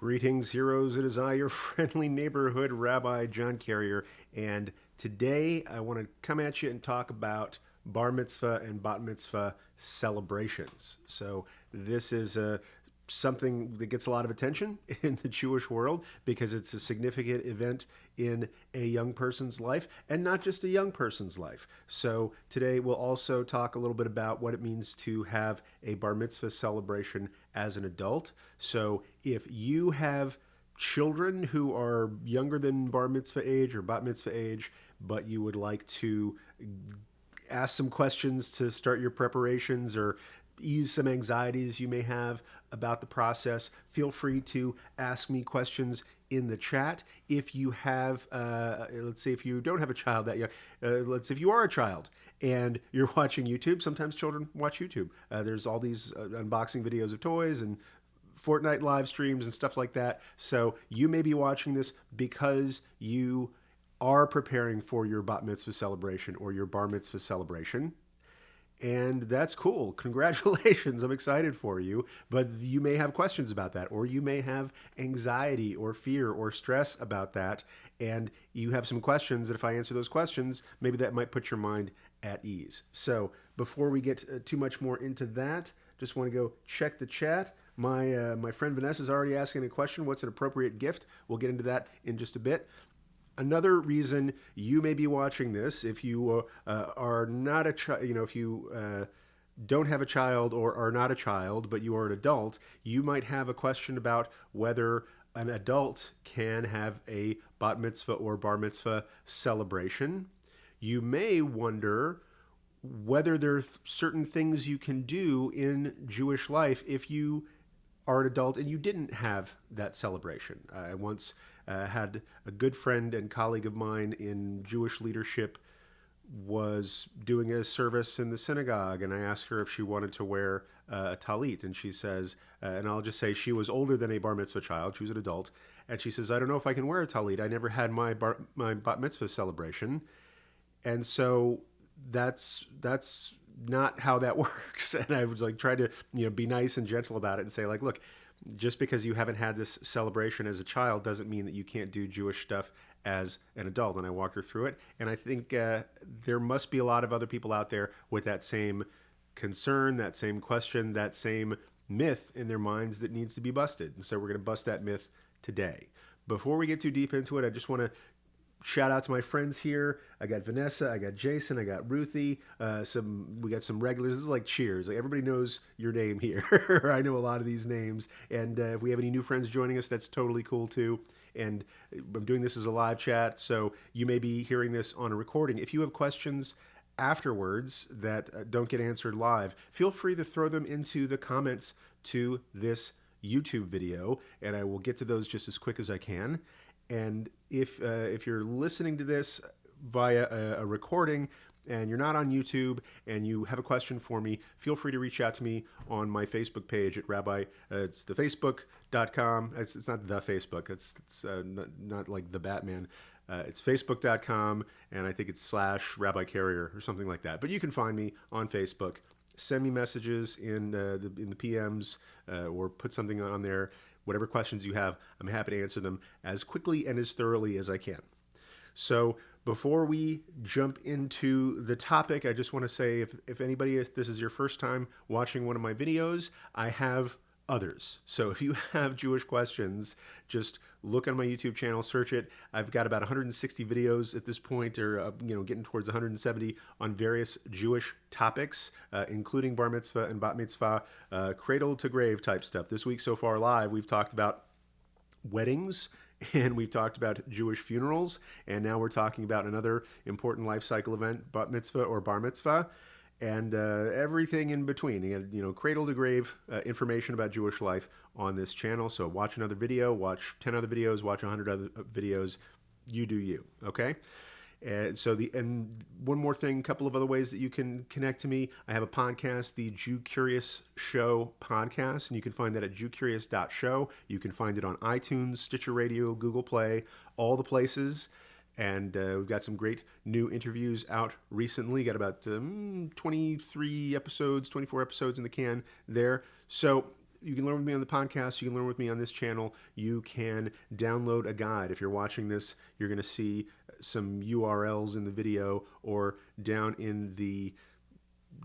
Greetings, heroes. It is I, your friendly neighborhood Rabbi John Carrier, and today I want to come at you and talk about Bar Mitzvah and Bat Mitzvah celebrations. So this is something that gets a lot of attention in the Jewish world because it's a significant event in a young person's life, and not just a young person's life. So today we'll also talk a little bit about what it means to have a Bar Mitzvah celebration as an adult. So if you have children who are younger than Bar Mitzvah age or Bat Mitzvah age, but you would like to ask some questions to start your preparations or ease some anxieties you may have about the process, feel free to ask me questions in the chat. If you have, let's say if you don't have a child that young, let's say if you are a child and you're watching YouTube, sometimes children watch YouTube. There's all these unboxing videos of toys and Fortnite live streams and stuff like that. So you may be watching this because you are preparing for your Bat Mitzvah celebration or your Bar Mitzvah celebration. And that's cool. Congratulations. I'm excited for you. But you may have questions about that, or you may have anxiety or fear or stress about that. And you have some questions that if I answer those questions, maybe that might put your mind at ease. So before we get too much more into that, just want to go check the chat. My friend Vanessa is already asking a question. What's an appropriate gift? We'll get into that in just a bit. Another reason you may be watching this, if you are not a child, if you don't have a child or are not a child, but you are an adult, you might have a question about whether an adult can have a bat mitzvah or bar mitzvah celebration. You may wonder whether there are certain things you can do in Jewish life if you are an adult and you didn't have that celebration. I once had a good friend and colleague of mine in Jewish leadership was doing a service in the synagogue, and I asked her if she wanted to wear a talit, and she says, and I'll just say she was older than a bar mitzvah child, she was an adult, and she says, I don't know if I can wear a talit. I never had my bat mitzvah celebration. And so that's not how that works. And I was like, try to be nice and gentle about it and say, like, look, just because you haven't had this celebration as a child doesn't mean that you can't do Jewish stuff as an adult. And I walked her through it. And I think there must be a lot of other people out there with that same concern, that same question, that same myth in their minds that needs to be busted. And so we're going to bust that myth today. Before we get too deep into it, I just want to shout out to my friends here. I got Vanessa, I got Jason, I got Ruthie. We got some regulars. This is like Cheers. Like everybody knows your name here. I know a lot of these names. And if we have any new friends joining us, that's totally cool too. And I'm doing this as a live chat, so you may be hearing this on a recording. If you have questions afterwards that don't get answered live, feel free to throw them into the comments to this YouTube video, and I will get to those just as quick as I can. And if you're listening to this via a recording and you're not on YouTube and you have a question for me, feel free to reach out to me on my Facebook page at Rabbi. It's the Facebook.com. It's not the Facebook. It's not like the Batman. It's Facebook.com, and I think it's /Rabbi Carrier or something like that. But you can find me on Facebook. Send me messages in the PMs or put something on there. Whatever questions you have, I'm happy to answer them as quickly and as thoroughly as I can. So before we jump into the topic, I just want to say if anybody, if this is your first time watching one of my videos, I have others. So if you have Jewish questions, just look on my YouTube channel, search it. I've got about 160 videos at this point, or getting towards 170 on various Jewish topics, including Bar Mitzvah and Bat Mitzvah, cradle to grave type stuff. This week so far live, we've talked about weddings, and we've talked about Jewish funerals, and now we're talking about another important life cycle event, Bat Mitzvah or Bar Mitzvah, and everything in between. Cradle to grave information about Jewish life on this channel. So watch another video, watch 10 other videos, watch 100 other videos. You do you, okay? And one more thing, a couple of other ways that you can connect to me. I have a podcast, the Jew Curious Show podcast, and you can find that at jewcurious.show. You can find it on iTunes, Stitcher Radio, Google Play, all the places. And we've got some great new interviews out recently. Got about 23 episodes, 24 episodes in the can there. So you can learn with me on the podcast. You can learn with me on this channel. You can download a guide. If you're watching this, you're going to see some URLs in the video or down in the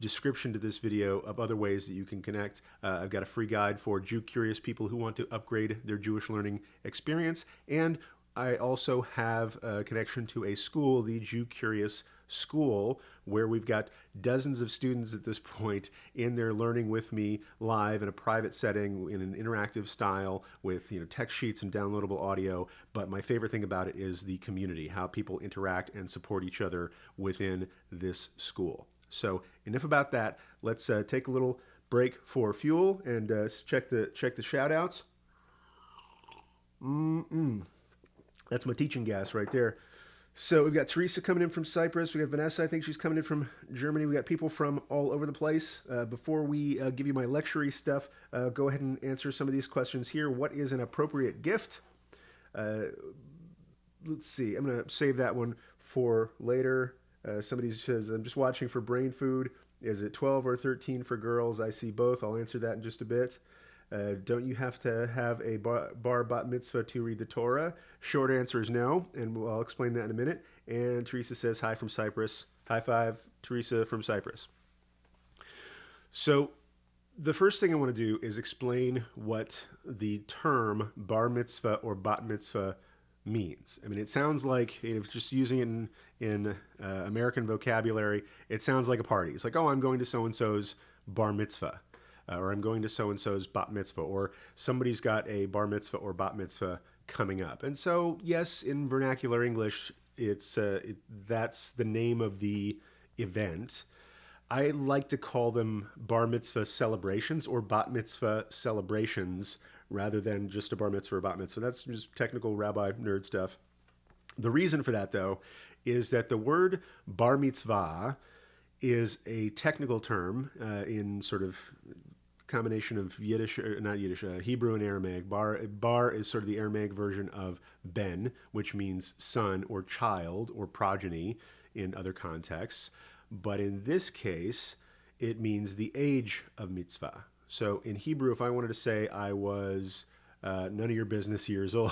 description to this video of other ways that you can connect. I've got a free guide for Jew-curious people who want to upgrade their Jewish learning experience. And I also have a connection to a school, the Jew-curious School, where we've got dozens of students at this point in there learning with me live in a private setting in an interactive style with text sheets and downloadable audio. But my favorite thing about it is the community, how people interact and support each other within this school. So enough about that. Let's take a little break for fuel and check the shout outs. That's my teaching gas right there. So we've got Teresa coming in from Cyprus. We got Vanessa, I think she's coming in from Germany. We got people from all over the place. Before we give you my lecture-y stuff, go ahead and answer some of these questions here. What is an appropriate gift? Let's see. I'm going to save that one for later. Somebody says, I'm just watching for brain food. Is it 12 or 13 for girls? I see both. I'll answer that in just a bit. Don't you have to have a bar bat mitzvah to read the Torah? Short answer is no, and I'll explain that in a minute. And Teresa says, hi from Cyprus. High five, Teresa from Cyprus. So the first thing I want to do is explain what the term bar mitzvah or bat mitzvah means. I mean, it sounds like, if just using it in American vocabulary, it sounds like a party. It's like, oh, I'm going to so-and-so's bar mitzvah. Or I'm going to so-and-so's bat mitzvah, or somebody's got a bar mitzvah or bat mitzvah coming up. And so, yes, in vernacular English, that's the name of the event. I like to call them bar mitzvah celebrations or bat mitzvah celebrations rather than just a bar mitzvah or bat mitzvah. That's just technical rabbi nerd stuff. The reason for that, though, is that the word bar mitzvah is a technical term in sort of combination of Hebrew and Aramaic. Bar is sort of the Aramaic version of ben, which means son or child or progeny in other contexts. But in this case, it means the age of mitzvah. So in Hebrew, if I wanted to say I was none of your business years old,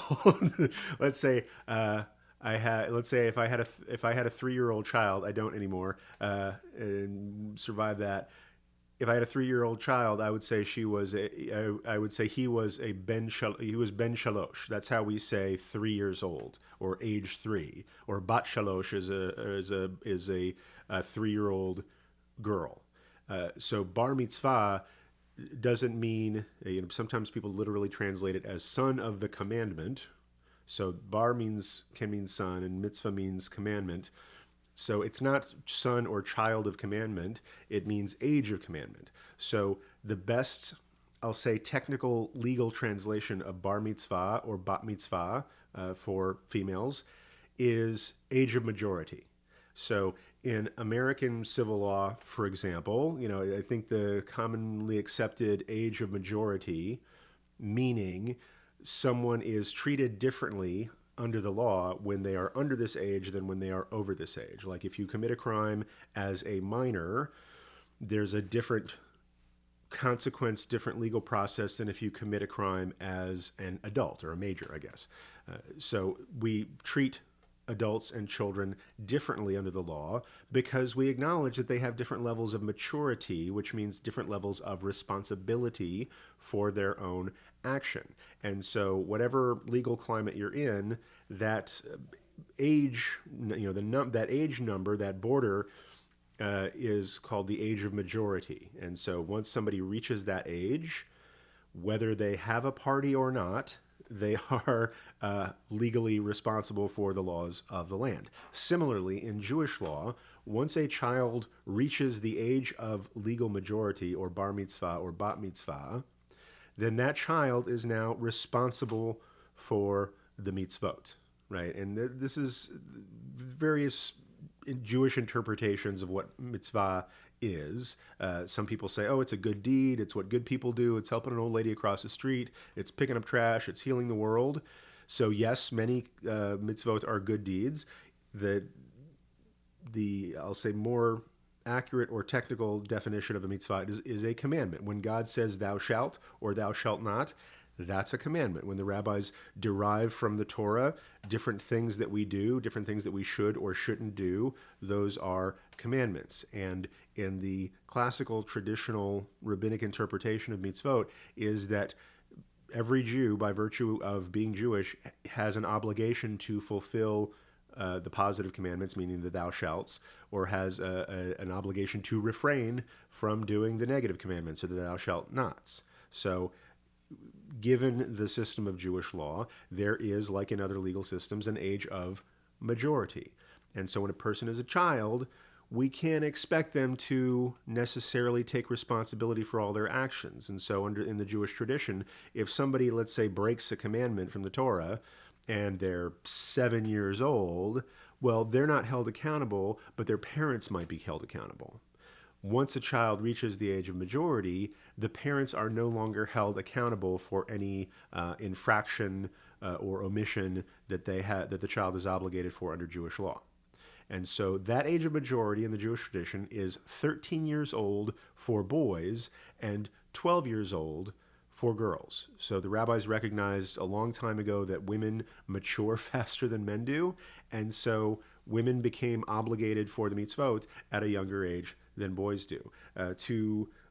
let's say if I had a 3-year-old child, I don't anymore, and survive that. If I had a 3-year-old child, I would say he was ben shalosh. That's how we say 3 years old or age 3. Or bat shalosh is a 3-year-old girl. So bar mitzvah doesn't mean, sometimes people literally translate it as son of the commandment. So bar can mean son, and mitzvah means commandment. So it's not son or child of commandment. It means age of commandment. So the best, I'll say, technical legal translation of bar mitzvah or bat mitzvah for females is age of majority. So in American civil law, for example, I think the commonly accepted age of majority, meaning someone is treated differently under the law when they are under this age than when they are over this age. Like if you commit a crime as a minor, there's a different consequence, different legal process than if you commit a crime as an adult or a major, I guess. So we treat adults and children differently under the law because we acknowledge that they have different levels of maturity, which means different levels of responsibility for their own action. And so whatever legal climate you're in, that age, that age number, that border is called the age of majority. And so once somebody reaches that age, whether they have a party or not, they are legally responsible for the laws of the land. Similarly, in Jewish law, once a child reaches the age of legal majority, or bar mitzvah or bat mitzvah, then that child is now responsible for the mitzvot, right? And this is various Jewish interpretations of what mitzvah is. Some people say, oh, it's a good deed. It's what good people do. It's helping an old lady across the street. It's picking up trash. It's healing the world. So yes, many mitzvot are good deeds. I'll say more accurate or technical definition of a mitzvah is a commandment. When God says thou shalt or thou shalt not, that's a commandment. When the rabbis derive from the Torah different things that we do, different things that we should or shouldn't do, those are commandments. And in the classical, traditional, rabbinic interpretation of mitzvot is that every Jew, by virtue of being Jewish, has an obligation to fulfill the positive commandments, meaning the thou shalts, or has an obligation to refrain from doing the negative commandments, or the thou shalt nots. So given the system of Jewish law, there is, like in other legal systems, an age of majority. And so when a person is a child, we can't expect them to necessarily take responsibility for all their actions. And so in the Jewish tradition, if somebody, let's say, breaks a commandment from the Torah and they're 7 years old, well, they're not held accountable, but their parents might be held accountable. Once a child reaches the age of majority, the parents are no longer held accountable for any infraction or omission that the child is obligated for under Jewish law. And so that age of majority in the Jewish tradition is 13 years old for boys and 12 years old for girls. So the rabbis recognized a long time ago that women mature faster than men do, and so women became obligated for the mitzvot at a younger age than boys do.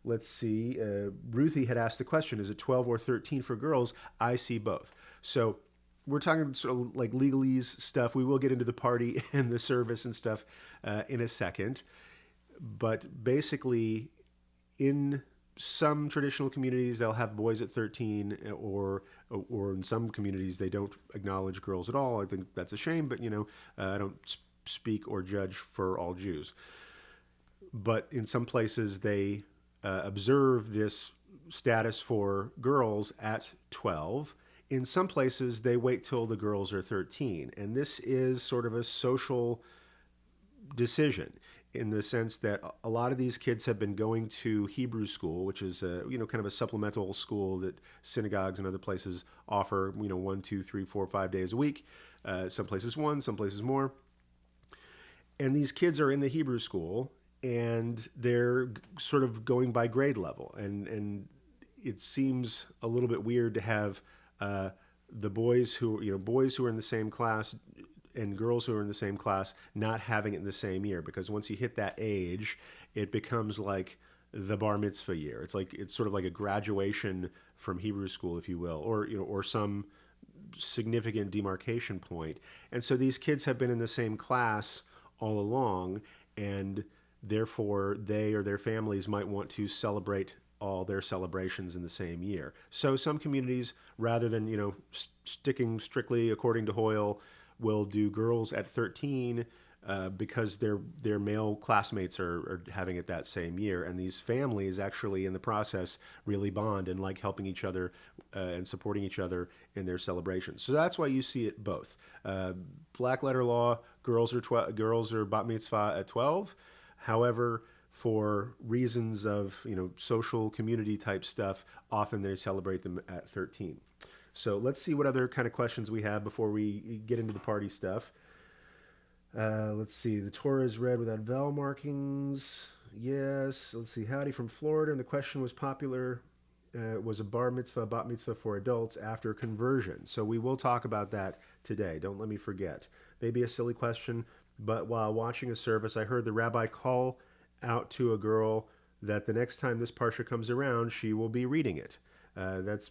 Ruthie had asked the question, is it 12 or 13 for girls? I see both. So we're talking sort of like legalese stuff. We will get into the party and the service and stuff in a second. But basically, in some traditional communities, they'll have boys at 13, or in some communities, they don't acknowledge girls at all. I think that's a shame, but, I don't speak or judge for all Jews. But in some places, they observe this status for girls at 12. In some places, they wait till the girls are 13. And this is sort of a social decision in the sense that a lot of these kids have been going to Hebrew school, which is kind of a supplemental school that synagogues and other places offer, 1, 2, 3, 4, 5 days a week. Some places one, some places more. And these kids are in the Hebrew school, and they're sort of going by grade level. And it seems a little bit weird to have the boys who are in the same class and girls who are in the same class not having it in the same year, because once you hit that age, it becomes like the Bar Mitzvah year. It's sort of like a graduation from Hebrew school, if you will, or some significant demarcation point. And so these kids have been in the same class all along, and therefore they or their families might want to celebrate all their celebrations in the same year. So some communities, rather than sticking strictly according to Hoyle, will do girls at 13 because their male classmates are having it that same year, and these families actually in the process really bond and like helping each other and supporting each other in their celebrations. So that's why you see it both. Black letter law, girls are bat mitzvah at 12. However, for reasons of social community type stuff, often they celebrate them at 13. So let's see what other kind of questions we have before we get into the party stuff. Let's see. The Torah is read without vowel markings. Yes. Let's see. Howdy from Florida. And the question was popular. Was a bar mitzvah, bat mitzvah for adults after conversion? So we will talk about that today. Don't let me forget. Maybe a silly question, but while watching a service, I heard the rabbi call out to a girl that the next time this parsha comes around, she will be reading it. That's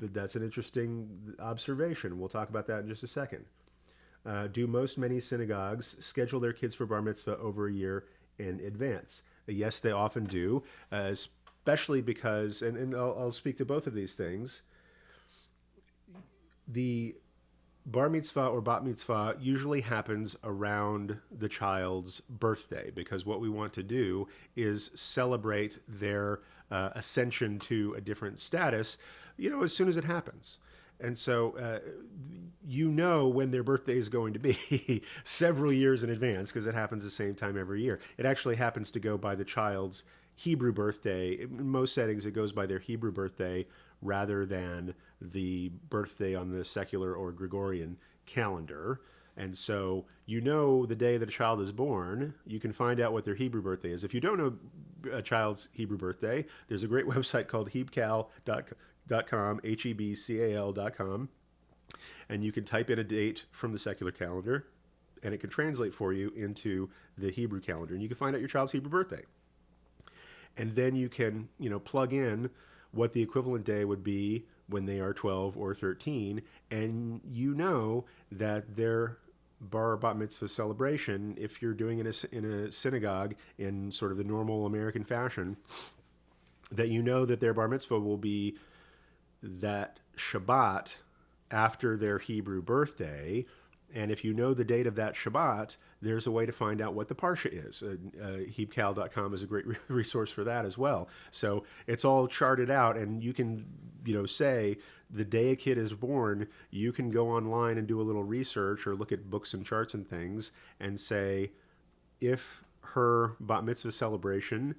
an interesting observation. We'll talk about that in just a second. Do many synagogues schedule their kids for bar mitzvah over a year in advance? Yes, they often do, especially because, and I'll speak to both of these things, the bar mitzvah or bat mitzvah usually happens around the child's birthday, because what we want to do is celebrate their ascension to a different status, as soon as it happens. And so when their birthday is going to be several years in advance, because it happens the same time every year. It actually happens to go by the child's Hebrew birthday. In most settings, it goes by their Hebrew birthday rather than the birthday on the secular or Gregorian calendar. And so you know the day that a child is born, you can find out what their Hebrew birthday is. If you don't know a child's Hebrew birthday, there's a great website called hebcal.com, hebcal.com, and you can type in a date from the secular calendar, and it can translate for you into the Hebrew calendar, and you can find out your child's Hebrew birthday. And then you can, plug in what the equivalent day would be when they are 12 or 13, and you know that their bar or bat mitzvah celebration, if you're doing it in a synagogue in sort of the normal American fashion, that you know that their bar mitzvah will be that Shabbat after their Hebrew birthday. And if you know the date of that Shabbat, there's a way to find out what the Parsha is. Hebcal.com is a great resource for that as well. So it's all charted out, and you can, say the day a kid is born, you can go online and do a little research or look at books and charts and things and say, if her bat mitzvah celebration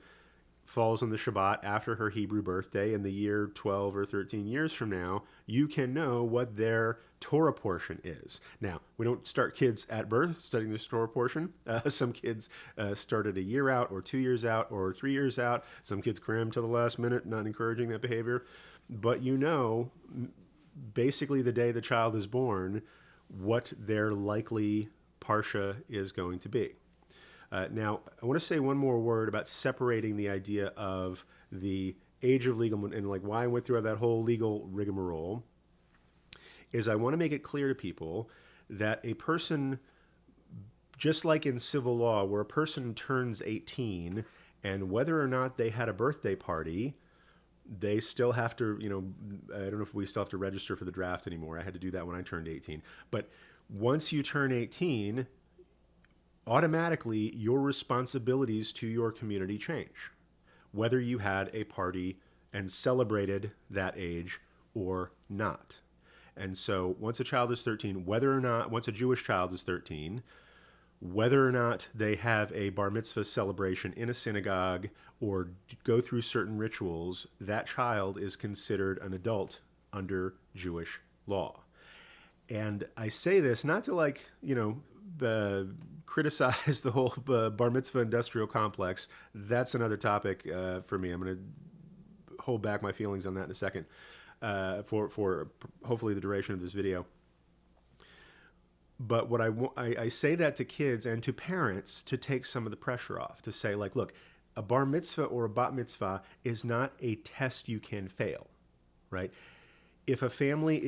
falls on the Shabbat after her Hebrew birthday in the year 12 or 13 years from now, you can know what their Torah portion is. Now, we don't start kids at birth studying this Torah portion. Some kids start at a year out or 2 years out or 3 years out. Some kids cram to the last minute, not encouraging that behavior. But basically the day the child is born, what their likely Parsha is going to be. Now, I want to say one more word about separating the idea of the age of legal and like why I went through that whole legal rigmarole. Is I want to make it clear to people that a person, just like in civil law, where a person turns 18, and whether or not they had a birthday party, they still have to, I don't know if we still have to register for the draft anymore. I had to do that when I turned 18. But once you turn 18, automatically your responsibilities to your community change, whether you had a party and celebrated that age or not. And so once a child is 13, once a Jewish child is 13, whether or not they have a bar mitzvah celebration in a synagogue or go through certain rituals, that child is considered an adult under Jewish law. And I say this not to criticize the whole bar mitzvah industrial complex. That's another topic for me. I'm going to hold back my feelings on that in a second for hopefully the duration of this video. But what I say that to kids and to parents to take some of the pressure off, to say look, a bar mitzvah or a bat mitzvah is not a test you can fail, right? If a family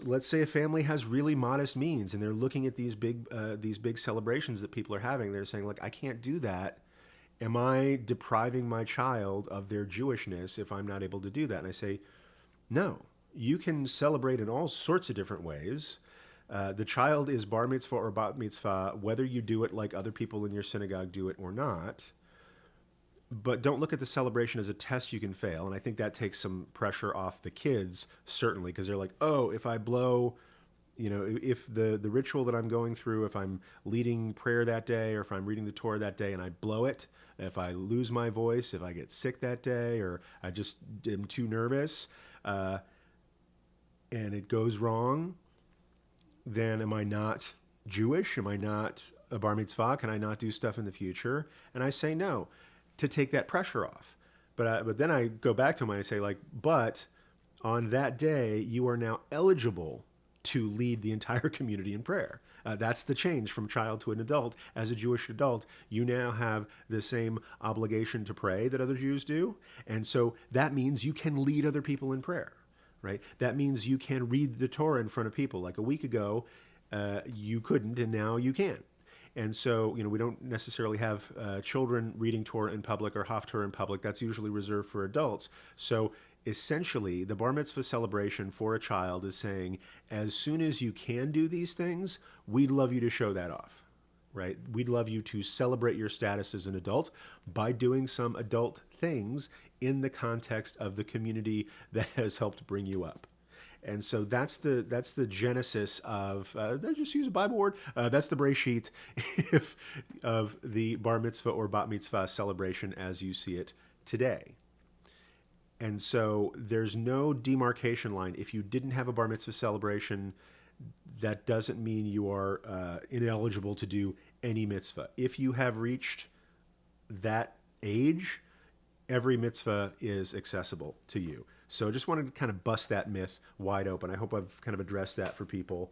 let's say a family has really modest means and they're looking at these big celebrations that people are having, they're saying, I can't do that. Am I depriving my child of their Jewishness if I'm not able to do that? And I say, no, you can celebrate in all sorts of different ways. The child is bar mitzvah or bat mitzvah, whether you do it like other people in your synagogue do it or not. But don't look at the celebration as a test you can fail. And I think that takes some pressure off the kids, certainly, because they're like, oh, if I blow, if the ritual that I'm going through, if I'm leading prayer that day, or if I'm reading the Torah that day and I blow it, if I lose my voice, if I get sick that day, or I just am too nervous, and it goes wrong, then am I not Jewish? Am I not a bar mitzvah? Can I not do stuff in the future? And I say no, to take that pressure off. But then I go back to them and I say, but on that day, you are now eligible to lead the entire community in prayer. That's the change from child to an adult. As a Jewish adult, you now have the same obligation to pray that other Jews do. And so that means you can lead other people in prayer, right? That means you can read the Torah in front of people. Like a week ago, you couldn't, and now you can. And so, we don't necessarily have children reading Torah in public or Haftarah in public. That's usually reserved for adults. So essentially, the bar mitzvah celebration for a child is saying, as soon as you can do these things, we'd love you to show that off, right? We'd love you to celebrate your status as an adult by doing some adult things in the context of the community that has helped bring you up. And so that's the genesis of, did I just use a Bible word? That's the Breshit of the bar mitzvah or bat mitzvah celebration as you see it today. And so there's no demarcation line. If you didn't have a bar mitzvah celebration that doesn't mean you are ineligible to do any mitzvah. If you have reached that age, every mitzvah is accessible to you. So I just wanted to kind of bust that myth wide open. I hope I've kind of addressed that for people.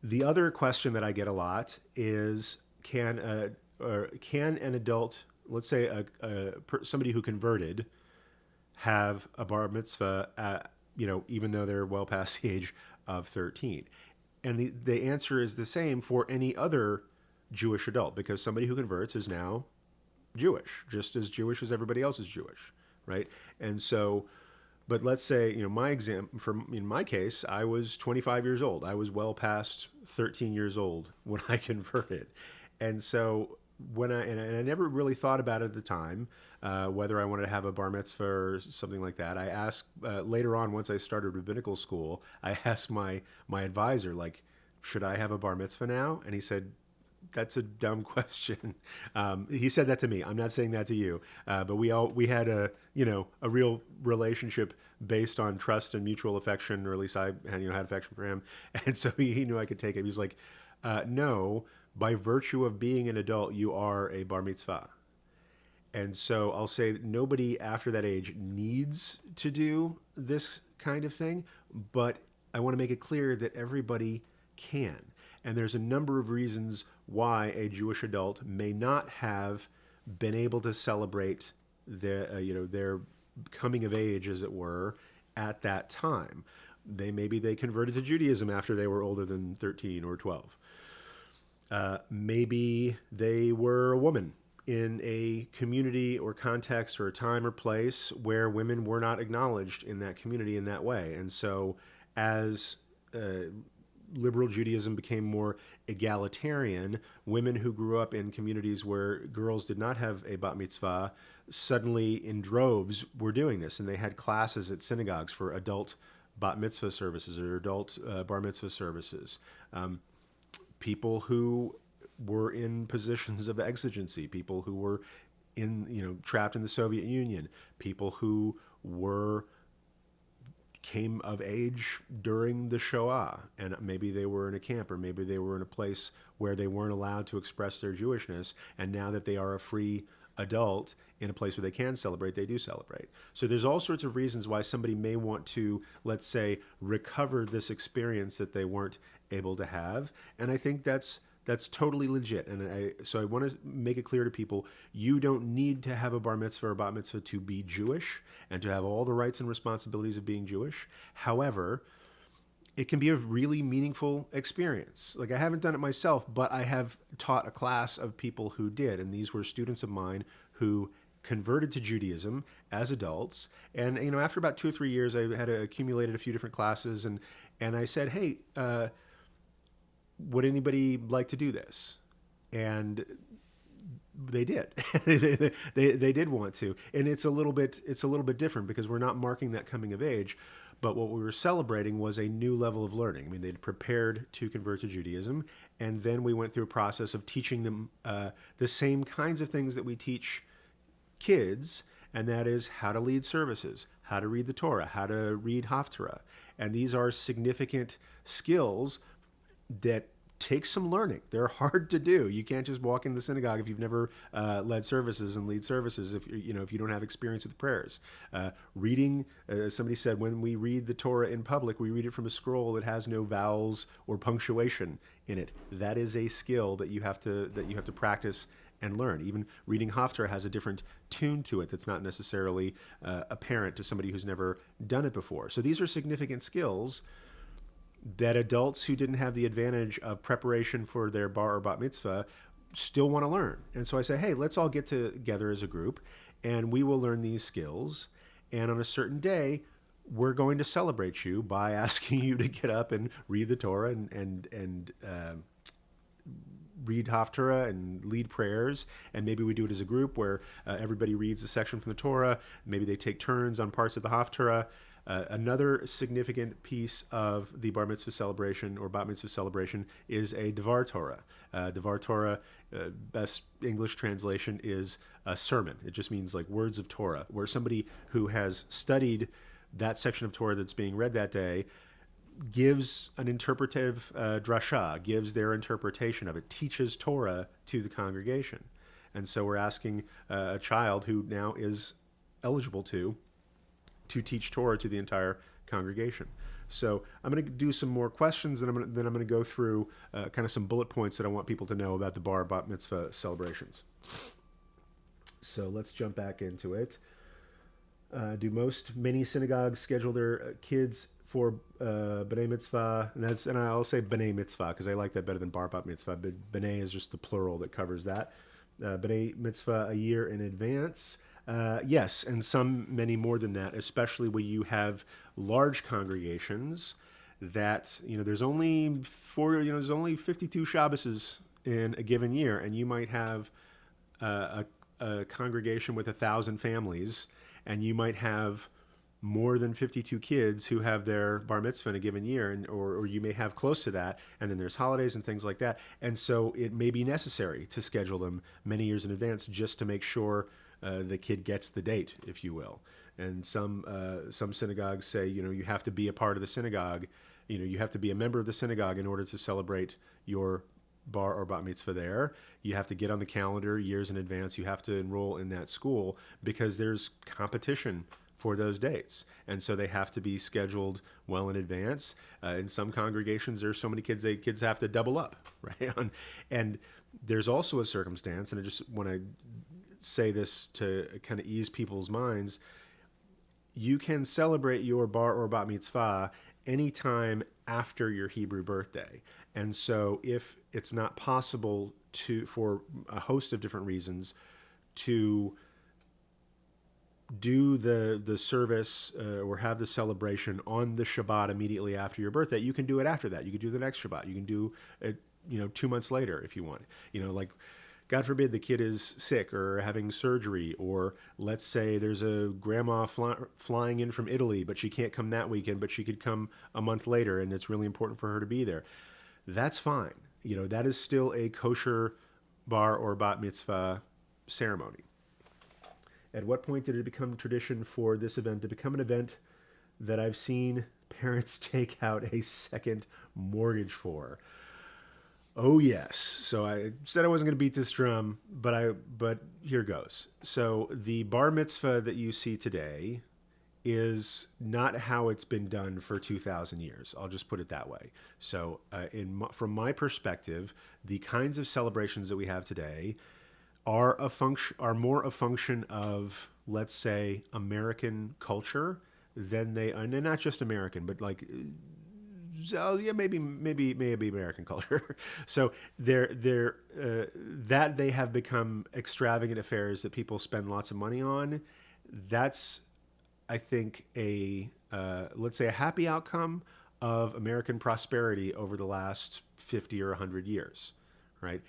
The other question that I get a lot is, can an adult, let's say somebody who converted, have a bar mitzvah at, even though they're well past the age of 13? And the answer is the same for any other Jewish adult, because somebody who converts is now Jewish, just as Jewish as everybody else is Jewish, right? And so, but let's say, in my case, I was 25 years old. I was well past 13 years old when I converted. And so and I never really thought about it at the time, whether I wanted to have a bar mitzvah or something like that. I asked later on, once I started rabbinical school, I asked my advisor, like, should I have a bar mitzvah now? And he said, that's a dumb question. He said that to me. I'm not saying that to you. But we had a real relationship based on trust and mutual affection, or at least I had affection for him. And so he knew I could take it. He was like, no, by virtue of being an adult, you are a bar mitzvah. And so I'll say that nobody after that age needs to do this kind of thing, but I want to make it clear that everybody can. And there's a number of reasons why a Jewish adult may not have been able to celebrate their coming of age, as it were, at that time. Maybe they converted to Judaism after they were older than 13 or 12. Maybe they were a woman in a community or context or a time or place where women were not acknowledged in that community in that way. And so as liberal Judaism became more egalitarian, women who grew up in communities where girls did not have a bat mitzvah suddenly in droves were doing this. And they had classes at synagogues for adult bat mitzvah services or adult bar mitzvah services. People who were in positions of exigency, people who were trapped in the Soviet Union, people who came of age during the Shoah, and maybe they were in a camp, or maybe they were in a place where they weren't allowed to express their Jewishness, and now that they are a free adult in a place where they can celebrate, they do celebrate. So there's all sorts of reasons why somebody may want to, let's say, recover this experience that they weren't able to have, and I think that's totally legit. And so I want to make it clear to people, you don't need to have a bar mitzvah or bat mitzvah to be Jewish and to have all the rights and responsibilities of being Jewish. However, it can be a really meaningful experience. Like, I haven't done it myself, but I have taught a class of people who did. And these were students of mine who converted to Judaism as adults. And, after about 2 or 3 years, I had accumulated a few different classes. And I said, hey, would anybody like to do this? And they did. they did want to. And it's a little bit different because we're not marking that coming of age, but what we were celebrating was a new level of learning. I mean, they'd prepared to convert to Judaism, and then we went through a process of teaching them the same kinds of things that we teach kids, and that is how to lead services, how to read the Torah, how to read Haftarah. And these are significant skills that take some learning. They're hard to do. You can't just walk in the synagogue if you've never led services and lead services. If you don't have experience with prayers, reading. Somebody said, when we read the Torah in public, we read it from a scroll that has no vowels or punctuation in it. That is a skill that you have to practice and learn. Even reading Haftarah has a different tune to it that's not necessarily apparent to somebody who's never done it before. So these are significant skills that adults who didn't have the advantage of preparation for their bar or bat mitzvah still want to learn. And so I say, hey, let's all get together as a group and we will learn these skills. And on a certain day, we're going to celebrate you by asking you to get up and read the Torah and read Haftarah and lead prayers. And maybe we do it as a group where everybody reads a section from the Torah. Maybe they take turns on parts of the Haftarah. Another significant piece of the bar mitzvah celebration or bat mitzvah celebration is a Devar Torah. Devar Torah, best English translation, is a sermon. It just means like words of Torah, where somebody who has studied that section of Torah that's being read that day gives an interpretive drasha, gives their interpretation of it, teaches Torah to the congregation. And so we're asking a child who now is eligible to teach Torah to the entire congregation. So I'm going to do some more questions, and then I'm going to go through kind of some bullet points that I want people to know about the Bar Bat Mitzvah celebrations. So let's jump back into it. Do many synagogues schedule their kids for B'nai Mitzvah? And I'll say B'nai Mitzvah because I like that better than Bar Bat Mitzvah. But B'nai is just the plural that covers that. B'nai Mitzvah a year in advance. Yes, and many more than that, especially when you have large congregations that, there's only 52 Shabbases in a given year, and you might have a congregation with 1,000 families, and you might have more than 52 kids who have their bar mitzvah in a given year, or you may have close to that, and then there's holidays and things like that. And so it may be necessary to schedule them many years in advance just to make sure the kid gets the date, if you will. And some synagogues say, you have to be a part of the synagogue. You have to be a member of the synagogue in order to celebrate your bar or bat mitzvah there. You have to get on the calendar years in advance. You have to enroll in that school because there's competition for those dates. And so they have to be scheduled well in advance. In some congregations, there's so many kids have to double up, right? And there's also a circumstance, and I just want to say this to kind of ease people's minds. You can celebrate your bar or bat mitzvah anytime after your Hebrew birthday. And so if it's not possible for a host of different reasons, to do the service or have the celebration on the Shabbat immediately after your birthday, you can do it after that. You can do the next Shabbat. You can do it, 2 months later if you want. Like, God forbid the kid is sick or having surgery, or let's say there's a grandma flying in from Italy, but she can't come that weekend, but she could come a month later, and it's really important for her to be there. That's fine. That is still a kosher bar or bat mitzvah ceremony. At what point did it become tradition for this event to become an event that I've seen parents take out a second mortgage for? Oh yes. So I said I wasn't going to beat this drum, but here goes. So the bar mitzvah that you see today is not how it's been done for 2,000 years. I'll just put it that way. So from my perspective, the kinds of celebrations that we have today are more a function of, let's say, American culture than and not just American, but like, so yeah, maybe American culture. So that they have become extravagant affairs that people spend lots of money on. That's, I think, let's say a happy outcome of American prosperity over the last 50 or 100 years, right?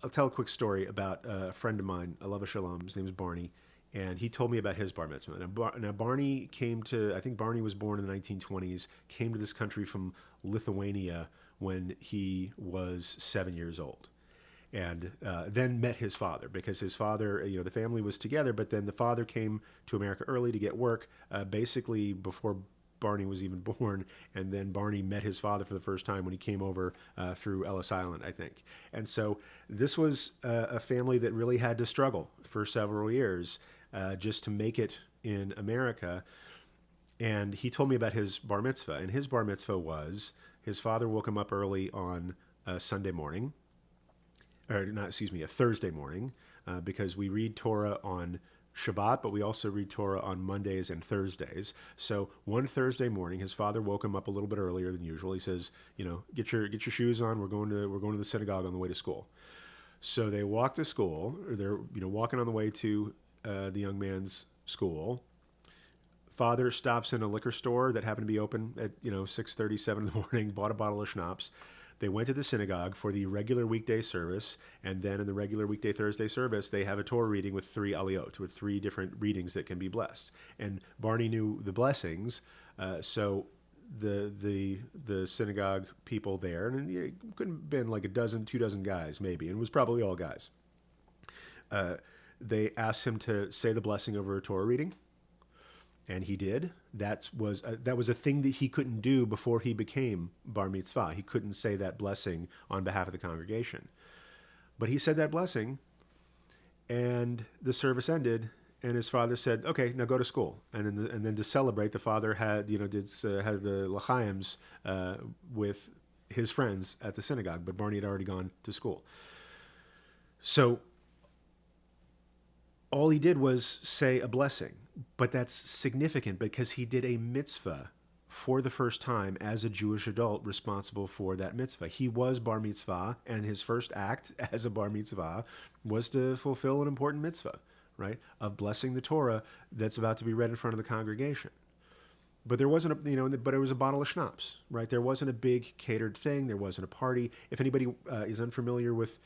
I'll tell a quick story about a friend of mine, Alava Shalom. His name is Barney, and he told me about his bar mitzvah. Now Barney I think Barney was born in the 1920s, came to this country from Lithuania when he was 7 years old. And then met his father, because his father, the family was together, but then the father came to America early to get work, basically before Barney was even born, and then Barney met his father for the first time when he came over through Ellis Island, I think. And so this was a family that really had to struggle for several years just to make it in America. And he told me about his bar mitzvah, and his bar mitzvah was his father woke him up early on a Sunday morning, or not, excuse me, a Thursday morning, because we read Torah on Shabbat, but we also read Torah on Mondays and Thursdays. So one Thursday morning, his father woke him up a little bit earlier than usual. He says, get your shoes on. We're going to the synagogue on the way to school. So they walk to school, or they're walking on the way to the young man's school. Father stops in a liquor store that happened to be open at 6:37 in the morning. Bought a bottle of schnapps. They went to the synagogue for the regular weekday service, and then in the regular weekday Thursday service, they have a Torah reading with 3 aliyot, with 3 different readings that can be blessed. And Barney knew the blessings, so the synagogue people there, and it couldn't have been like 2 dozen guys maybe, and it was probably all guys. They asked him to say the blessing over a Torah reading, And he did. That was a thing that he couldn't do before he became Bar Mitzvah. He couldn't say that blessing on behalf of the congregation. But he said that blessing, and the service ended, and his father said, "Okay, now go to school." And then to celebrate, the father had had the l'chaims with his friends at the synagogue, but Barney had already gone to school. So all he did was say a blessing, but that's significant because he did a mitzvah for the first time as a Jewish adult responsible for that mitzvah. He was Bar Mitzvah, and his first act as a Bar Mitzvah was to fulfill an important mitzvah, right, of blessing the Torah that's about to be read in front of the congregation. But there wasn't but it was a bottle of schnapps, right? There wasn't a big catered thing. There wasn't a party. If anybody is unfamiliar with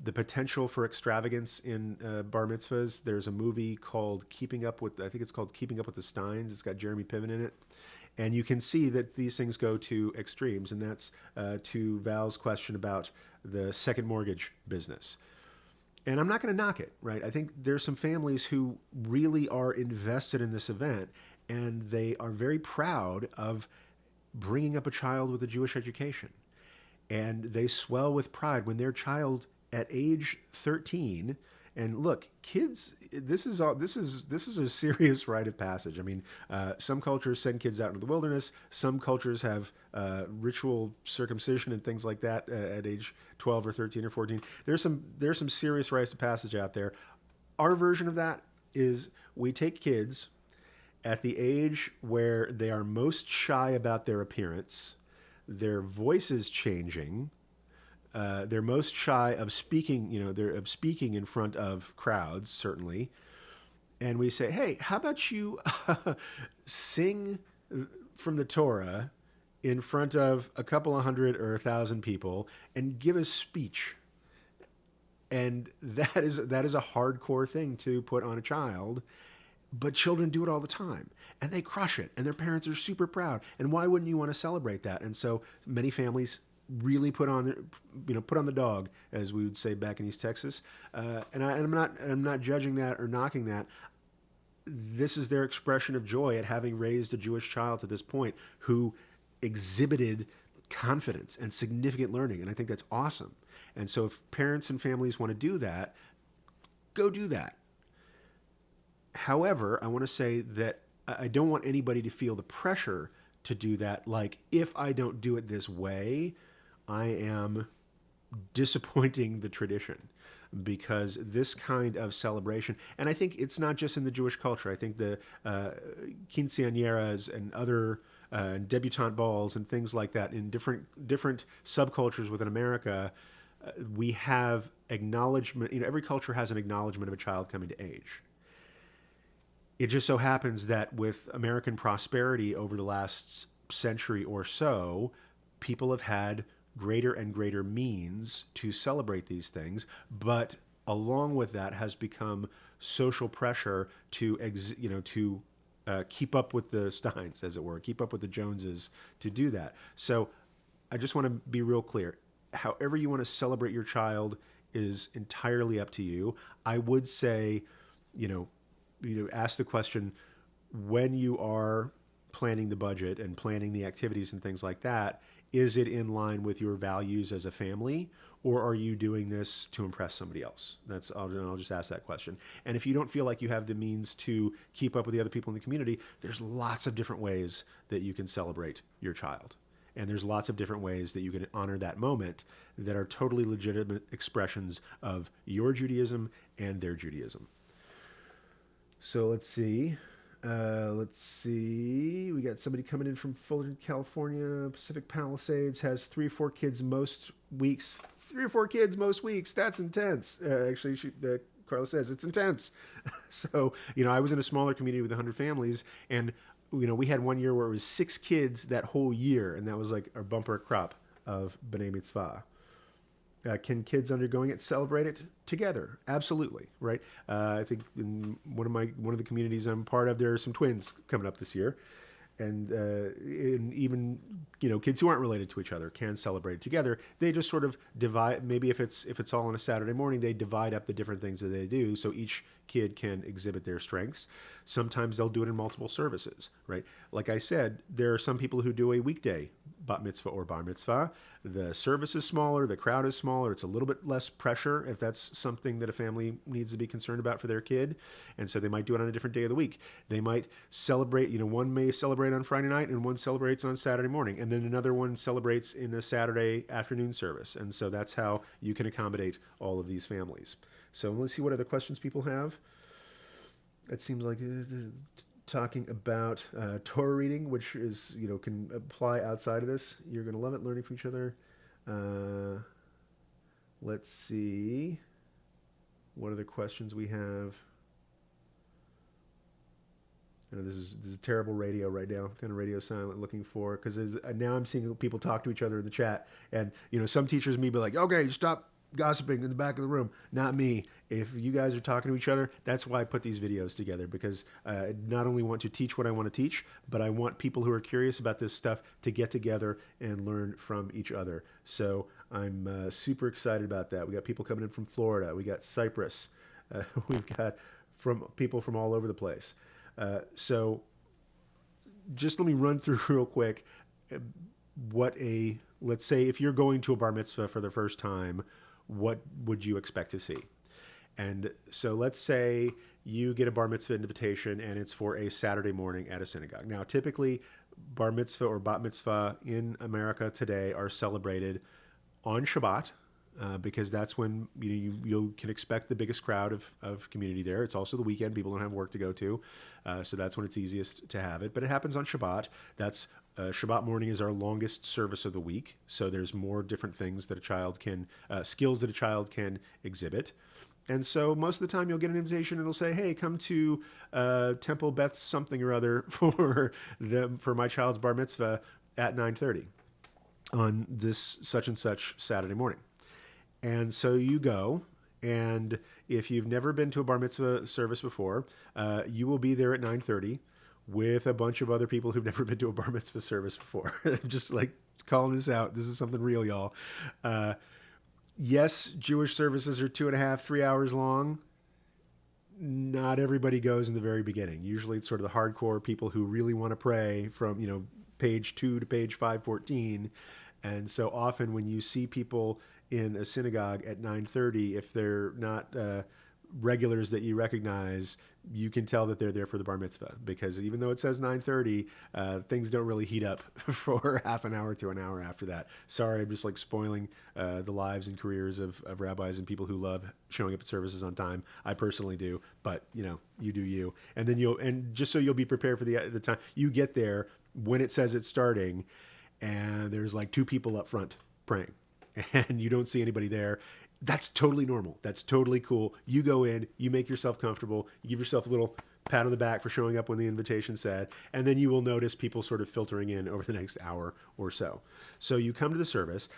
the potential for extravagance in bar mitzvahs, there's a movie called I think it's called Keeping Up with the Steins. It's got Jeremy Piven in it. And you can see that these things go to extremes, and that's to Val's question about the second mortgage business. And I'm not going to knock it, right? I think there's some families who really are invested in this event, and they are very proud of bringing up a child with a Jewish education. And they swell with pride when their child at age 13, and look, kids, this is a serious rite of passage. I mean, some cultures send kids out into the wilderness. Some cultures have ritual circumcision and things like that at age 12 or 13 or 14. There's some serious rites of passage out there. Our version of that is we take kids at the age where they are most shy about their appearance, their voice is changing. They're most shy of speaking, of speaking in front of crowds, certainly. And we say, hey, how about you sing from the Torah in front of a couple of hundred or 1,000 people and give a speech? And that is a hardcore thing to put on a child. But children do it all the time, and they crush it, and their parents are super proud. And why wouldn't you want to celebrate that? And so many families really put on the dog, as we would say back in East Texas. And I'm not judging that or knocking that. This is their expression of joy at having raised a Jewish child to this point who exhibited confidence and significant learning, and I think that's awesome. And so if parents and families want to do that, go do that. However, I want to say that I don't want anybody to feel the pressure to do that. Like, if I don't do it this way, I am disappointing the tradition, because this kind of celebration, and I think it's not just in the Jewish culture. I think the quinceañeras and other debutante balls and things like that in different subcultures within America, we have acknowledgement. Every culture has an acknowledgement of a child coming to age. It just so happens that with American prosperity over the last century or so, people have had greater and greater means to celebrate these things, but along with that has become social pressure to keep up with the Steins, as it were, keep up with the Joneses, to do that. So I just want to be real clear. However you want to celebrate your child is entirely up to you. I would say, ask the question, when you are planning the budget and planning the activities and things like that, is it in line with your values as a family, or are you doing this to impress somebody else? I'll just ask that question. And if you don't feel like you have the means to keep up with the other people in the community, there's lots of different ways that you can celebrate your child. And there's lots of different ways that you can honor that moment that are totally legitimate expressions of your Judaism and their Judaism. So let's see. We got somebody coming in from Fullerton, California. Pacific Palisades has 3 or 4 kids most weeks. 3 or 4 kids most weeks. That's intense. Actually, Carlos says it's intense. So, I was in a smaller community with 100 families, and we had one year where it was 6 kids that whole year, and that was like our bumper crop of B'nai Mitzvah. Can kids undergoing it celebrate it together? Absolutely, right? I think in one of the communities I'm part of, there are some twins coming up this year, and even kids who aren't related to each other can celebrate together. They just sort of divide. Maybe if it's all on a Saturday morning, they divide up the different things that they do, so each kid can exhibit their strengths. Sometimes they'll do it in multiple services, right? Like I said, there are some people who do a weekday bat mitzvah or bar mitzvah. The service is smaller, the crowd is smaller, it's a little bit less pressure if that's something that a family needs to be concerned about for their kid. And so they might do it on a different day of the week. They might celebrate, one may celebrate on Friday night and one celebrates on Saturday morning. And then another one celebrates in a Saturday afternoon service. And so that's how you can accommodate all of these families. So let's see what other questions people have. It seems like talking about Torah reading, which is, can apply outside of this. You're going to love it, learning from each other. Let's see what other questions we have. I know this is terrible radio right now, kind of radio silent looking for, because now I'm seeing people talk to each other in the chat. And, some teachers may be like, okay, stop gossiping in the back of the room. Not me. If you guys are talking to each other, that's why I put these videos together, because I not only want to teach what I want to teach, but I want people who are curious about this stuff to get together and learn from each other. So I'm super excited about that. We got people coming in from Florida. We got Cyprus. We've got people from all over the place. So just let me run through real quick let's say if you're going to a bar mitzvah for the first time, what would you expect to see? And so let's say you get a bar mitzvah invitation and it's for a Saturday morning at a synagogue. Now, typically bar mitzvah or bat mitzvah in America today are celebrated on Shabbat, because that's when you can expect the biggest crowd of community there. It's also the weekend. People don't have work to go to. So that's when it's easiest to have it. But it happens on Shabbat. Shabbat morning is our longest service of the week. So there's more different things that skills that a child can exhibit. And so most of the time you'll get an invitation and it'll say, hey, come to Temple Beth something or other for my child's bar mitzvah at 9:30 on this such and such Saturday morning. And so you go, and if you've never been to a bar mitzvah service before, you will be there at 9:30 with a bunch of other people who've never been to a bar mitzvah service before. Just like calling this out. This is something real, y'all. Yes, Jewish services are 2.5, 3 hours long. Not everybody goes in the very beginning. Usually it's sort of the hardcore people who really want to pray from, page 2 to page 514. And so often when you see people in a synagogue at 9:30, if they're not regulars that you recognize, you can tell that they're there for the bar mitzvah, because even though it says 9:30, things don't really heat up for half an hour to an hour after that. Sorry, I'm just like spoiling the lives and careers of rabbis and people who love showing up at services on time. I personally do, but you do you. And then just so you'll be prepared for the time, you get there when it says it's starting, and there's like 2 people up front praying, and you don't see anybody there. That's totally normal. That's totally cool. You go in, you make yourself comfortable, you give yourself a little pat on the back for showing up when the invitation said, and then you will notice people sort of filtering in over the next hour or so. So you come to the service.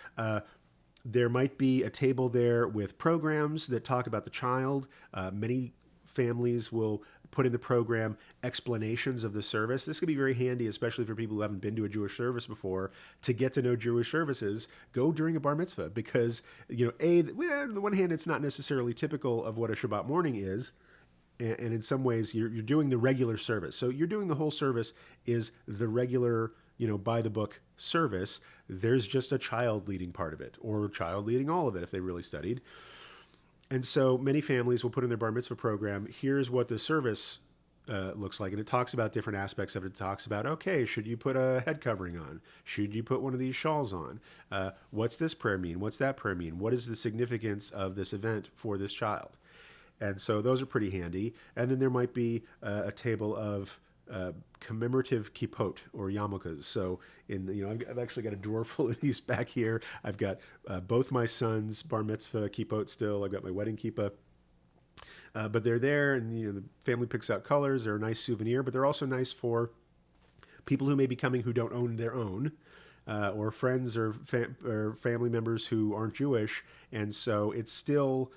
There might be a table there with programs that talk about the child. Many families will put in the program explanations of the service. This could be very handy, especially for people who haven't been to a Jewish service before, to get to know Jewish services. Go during a bar mitzvah, because, on the one hand, it's not necessarily typical of what a Shabbat morning is. And in some ways, you're doing the regular service. So you're doing the whole service is the regular, by the book service. There's just a child leading part of it, or a child leading all of it if they really studied. And so many families will put in their bar mitzvah program, here's what the service looks like. And it talks about different aspects of it. It talks about, okay, should you put a head covering on? Should you put one of these shawls on? What's this prayer mean? What's that prayer mean? What is the significance of this event for this child? And so those are pretty handy. And then there might be a table of commemorative kippot or yarmulkes. So I've actually got a drawer full of these back here. I've got both my sons' bar mitzvah kippot still. I've got my wedding kippah. But they're there, and the family picks out colors. They're a nice souvenir, but they're also nice for people who may be coming who don't own their own, or friends or family members who aren't Jewish. And so it's still,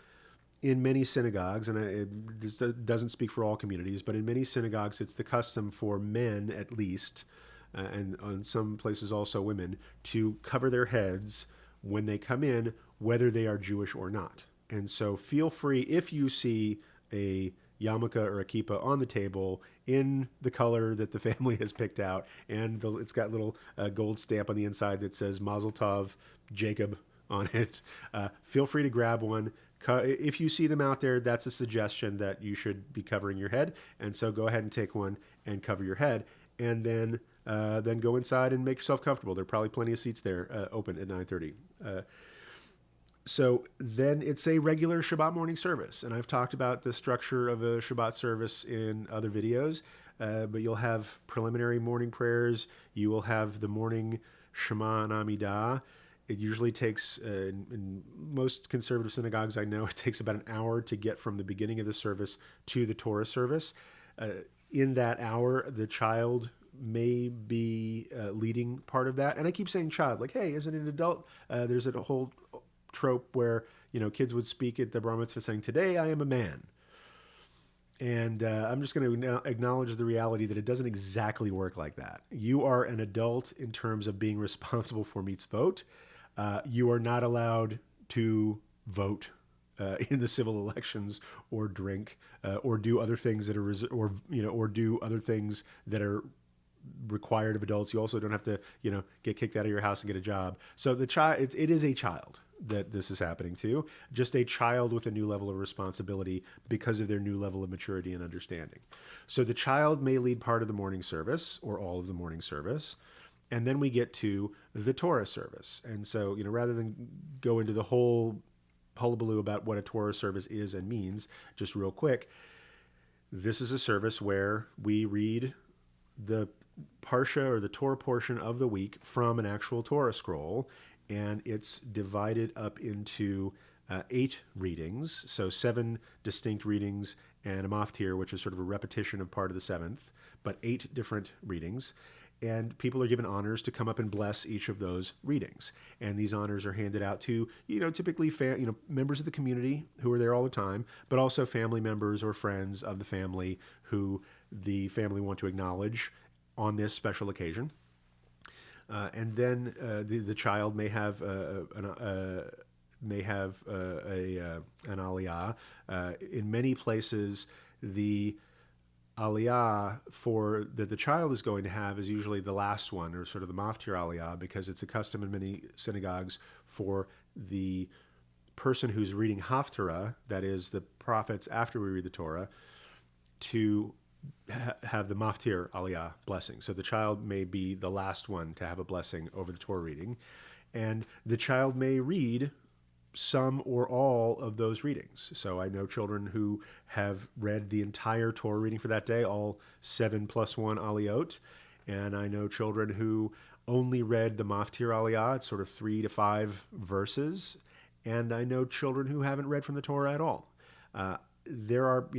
in many synagogues, and this doesn't speak for all communities, but in many synagogues, it's the custom for men, at least, and in some places also women, to cover their heads when they come in, whether they are Jewish or not. And so feel free, if you see a yarmulke or a kippah on the table in the color that the family has picked out, and it's got a little gold stamp on the inside that says Mazel Tov Jacob on it, feel free to grab one. If you see them out there, that's a suggestion that you should be covering your head, and so go ahead and take one and cover your head, and then go inside and make yourself comfortable. There are probably plenty of seats there open at 9:30. So then it's a regular Shabbat morning service. And I've talked about the structure of a Shabbat service in other videos, but you'll have preliminary morning prayers. You will have the morning Shema and Amidah. It usually takes, in most conservative synagogues I know, it takes about an hour to get from the beginning of the service to the Torah service. In that hour, the child may be leading part of that. And I keep saying child, like, hey, as an adult, there's a whole trope where kids would speak at the Bar Mitzvah saying, "Today I am a man," and I'm just going to acknowledge the reality that it doesn't exactly work like that. You are an adult in terms of being responsible for mitzvot. You are not allowed to vote in the civil elections, or drink, or do other things that are, or do other things that are required of adults. You also don't have to, get kicked out of your house and get a job. So the child, it is a child that this is happening to, just a child with a new level of responsibility because of their new level of maturity and understanding. So the child may lead part of the morning service or all of the morning service. And then we get to the Torah service. And so, rather than go into the whole hullabaloo about what a Torah service is and means, just real quick, this is a service where we read the Parsha or the Torah portion of the week from an actual Torah scroll, and it's divided up into 8 readings, so 7 distinct readings and a maftir, which is sort of a repetition of part of the 7th, but 8 different readings. And people are given honors to come up and bless each of those readings. And these honors are handed out to, typically members of the community who are there all the time, but also family members or friends of the family who the family want to acknowledge on this special occasion. And then the child may have an aliyah. In many places, the aliyah that the child is going to have is usually the last one, or sort of the maftir aliyah, because it's a custom in many synagogues for the person who's reading haftarah, that is the prophets after we read the Torah, to have the maftir aliyah blessing. So the child may be the last one to have a blessing over the Torah reading, and the child may read some or all of those readings. So I know children who have read the entire Torah reading for that day, all 7 + 1 aliyot, and I know children who only read the maftir aliyah, it's sort of 3 to 5 verses, and I know children who haven't read from the Torah at all. There are,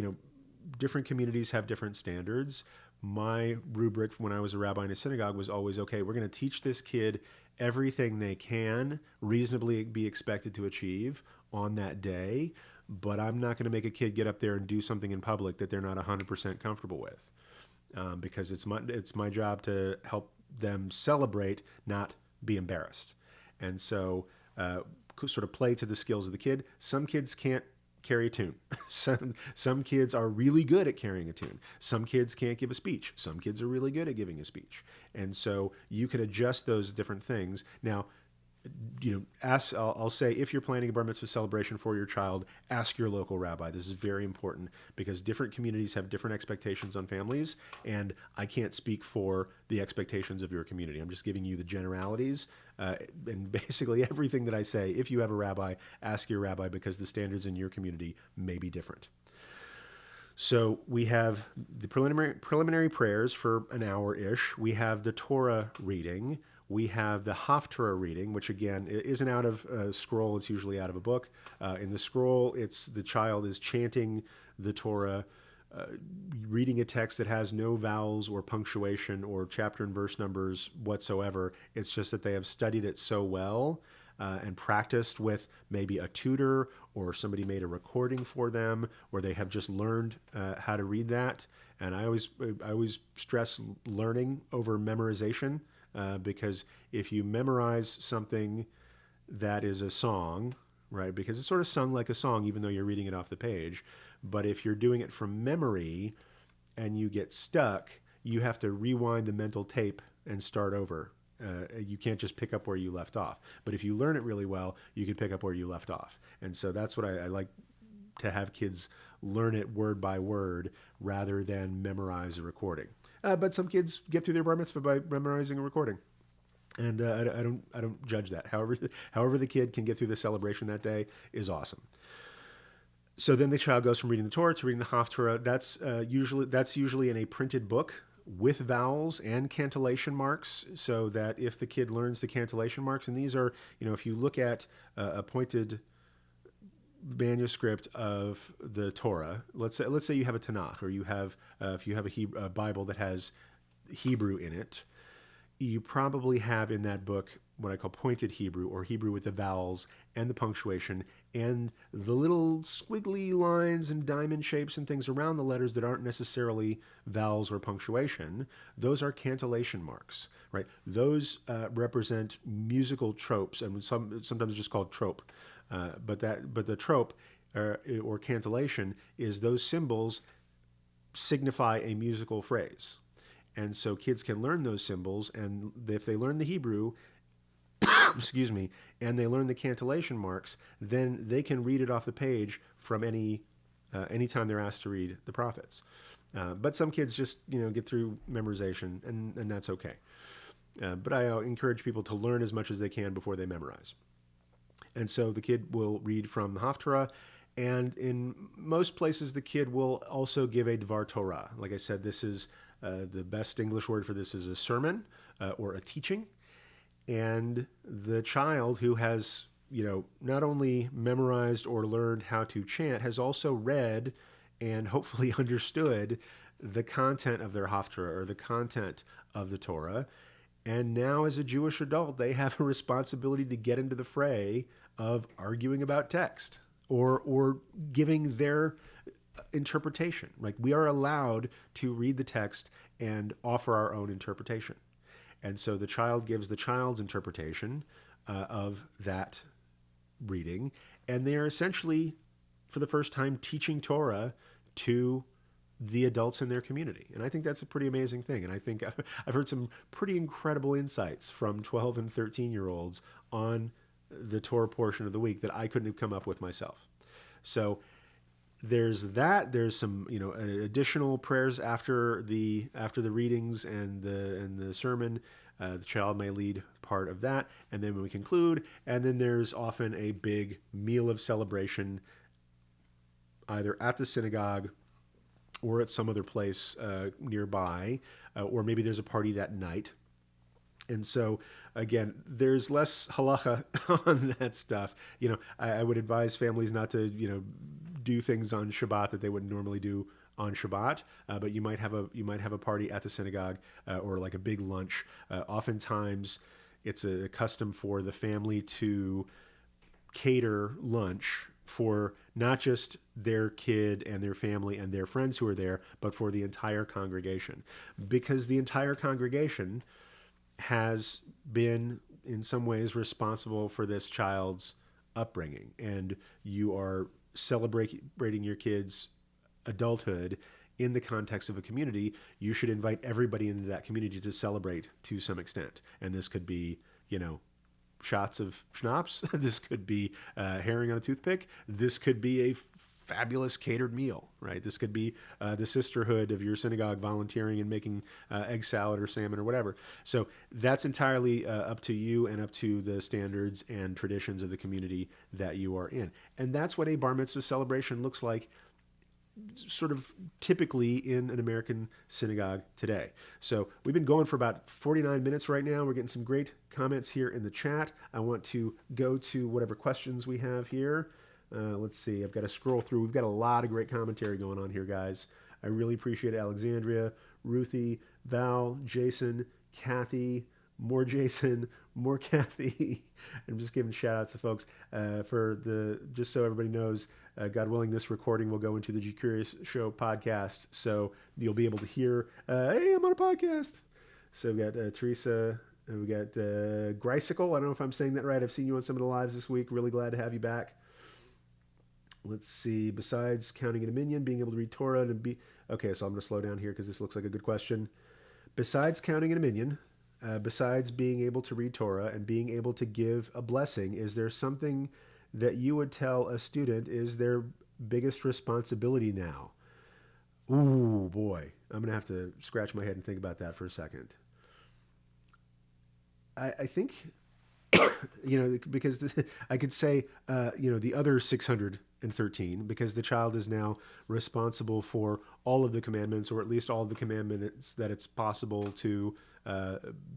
different communities have different standards. My rubric when I was a rabbi in a synagogue was always, okay, we're going to teach this kid everything they can reasonably be expected to achieve on that day, but I'm not going to make a kid get up there and do something in public that they're not 100% comfortable with, because it's my job to help them celebrate, not be embarrassed. And so sort of play to the skills of the kid. Some kids can't carry a tune. Some kids are really good at carrying a tune. Some kids can't give a speech. Some kids are really good at giving a speech. And so you can adjust those different things. Now, I'll say, if you're planning a bar mitzvah celebration for your child, ask your local rabbi. This is very important because different communities have different expectations on families, and I can't speak for the expectations of your community. I'm just giving you the generalities, and basically everything that I say, if you have a rabbi, ask your rabbi, because the standards in your community may be different. So we have the preliminary prayers for an hour-ish. We have the Torah reading. We have the Haftarah reading, which again isn't out of a scroll. It's usually out of a book. In the scroll, the child is chanting the Torah, reading a text that has no vowels or punctuation or chapter and verse numbers whatsoever. It's just that they have studied it so well and practiced with maybe a tutor, or somebody made a recording for them, or they have just learned how to read that. And I always stress learning over memorization, because if you memorize something that is a song, right? Because it's sort of sung like a song, even though you're reading it off the page. But if you're doing it from memory and you get stuck, you have to rewind the mental tape and start over. You can't just pick up where you left off. But if you learn it really well, you can pick up where you left off. And so that's what I like to have kids learn it word by word rather than memorize a recording. But some kids get through their bar mitzvah by memorizing a recording. And I don't judge that. However the kid can get through the celebration that day is awesome. So then the child goes from reading the Torah to reading the Haftarah. That's usually in a printed book with vowels and cantillation marks, so that if the kid learns the cantillation marks, and these are, if you look at a pointed manuscript of the Torah, let's say you have a Tanakh, or you have if you have a Bible that has Hebrew in it, you probably have in that book what I call pointed Hebrew, or Hebrew with the vowels and the punctuation and the little squiggly lines and diamond shapes and things around the letters that aren't necessarily vowels or punctuation. Those are cantillation marks, right? Those represent musical tropes, and sometimes just called trope. But the trope or cantillation is those symbols signify a musical phrase. And so kids can learn those symbols, and if they learn the Hebrew, excuse me, and they learn the cantillation marks, then they can read it off the page from anytime they're asked to read the prophets. But some kids just get through memorization, and that's okay. But I encourage people to learn as much as they can before they memorize. And so the kid will read from the Haftarah, and in most places the kid will also give a Dvar Torah. Like I said, this is the best English word for this is a sermon or a teaching. And the child who has, not only memorized or learned how to chant, has also read and hopefully understood the content of their Haftarah, or the content of the Torah. And now as a Jewish adult, they have a responsibility to get into the fray of arguing about text or giving their interpretation. Like, we are allowed to read the text and offer our own interpretation. And so the child gives the child's interpretation of that reading, and they are essentially, for the first time, teaching Torah to the adults in their community. And I think that's a pretty amazing thing. And I think I've heard some pretty incredible insights from 12 and 13-year-olds on the Torah portion of the week that I couldn't have come up with myself. So there's that. There's some additional prayers after the readings and the sermon. The child may lead part of that, and then when we conclude, and then there's often a big meal of celebration, either at the synagogue or at some other place nearby, or maybe there's a party that night. And so, again, there's less halacha on that stuff. I would advise families not to, do things on Shabbat that they wouldn't normally do on Shabbat. But you might have a party at the synagogue, or like a big lunch. Oftentimes, it's a custom for the family to cater lunch for not just their kid and their family and their friends who are there, but for the entire congregation, because the entire congregation has been in some ways responsible for this child's upbringing, and you are celebrating your kid's adulthood in the context of a community. You should invite everybody into that community to celebrate to some extent. And this could be, shots of schnapps. This could be herring on a toothpick. This could be a fabulous catered meal, right? This could be the sisterhood of your synagogue volunteering and making egg salad or salmon or whatever. So that's entirely up to you and up to the standards and traditions of the community that you are in. And that's what a bar mitzvah celebration looks like, sort of typically in an American synagogue today. So we've been going for about 49 minutes right now. We're getting some great comments here in the chat. I want to go to whatever questions we have here. Let's see. I've got to scroll through. We've got a lot of great commentary going on here, guys. I really appreciate Alexandria, Ruthie, Val, Jason, Kathy, more Jason, more Kathy. I'm just giving shout outs to folks just so everybody knows, God willing, this recording will go into the G Curious Show podcast. So you'll be able to hear, hey, I'm on a podcast. So we got Teresa, and we got Grysicle. I don't know if I'm saying that right. I've seen you on some of the lives this week. Really glad to have you back. Let's see. Besides counting in a minion, being able to read Torah and be... Okay, so I'm going to slow down here because this looks like a good question. Besides counting in a minion, besides being able to read Torah and being able to give a blessing, is there something that you would tell a student is their biggest responsibility now? Ooh, boy. I'm going to have to scratch my head and think about that for a second. I think, because I could say, the other 613, because the child is now responsible for all of the commandments, or at least all of the commandments that it's possible to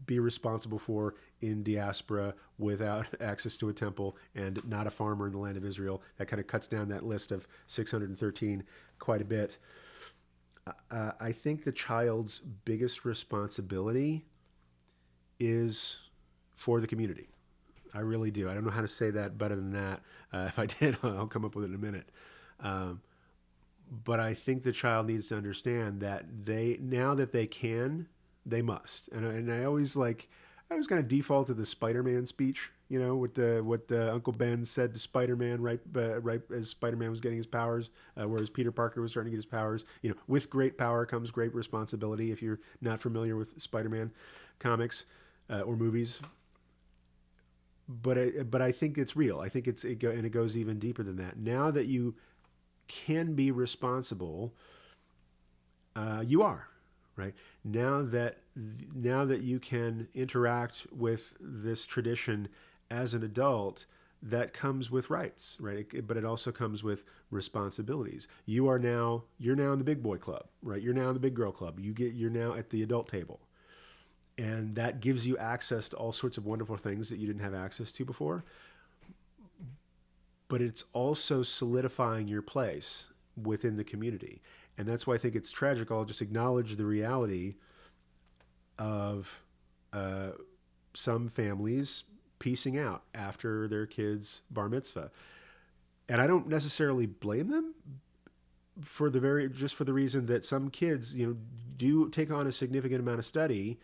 be responsible for in diaspora without access to a temple and not a farmer in the land of Israel. That kind of cuts down that list of 613 quite a bit. I think the child's biggest responsibility is for the community. I really do. I don't know how to say that better than that. If I did, I'll come up with it in a minute. But I think the child needs to understand that now that they can, they must. And I always kind of default to the Spider-Man speech, with what Uncle Ben said to Spider-Man right as Spider-Man was getting his powers, whereas Peter Parker was starting to get his powers. With great power comes great responsibility. If you're not familiar with Spider-Man comics or movies. But I think it's real. I think it goes even deeper than that. Now that you can be responsible, you are, right? Now that you can interact with this tradition as an adult, that comes with rights, right? But it also comes with responsibilities. You're now in the big boy club, right? You're now in the big girl club. You're now at the adult table. And that gives you access to all sorts of wonderful things that you didn't have access to before. But it's also solidifying your place within the community. And that's why I think it's tragic. I'll just acknowledge the reality of some families piecing out after their kids' bar mitzvah. And I don't necessarily blame them for the reason that some kids, do take on a significant amount of study,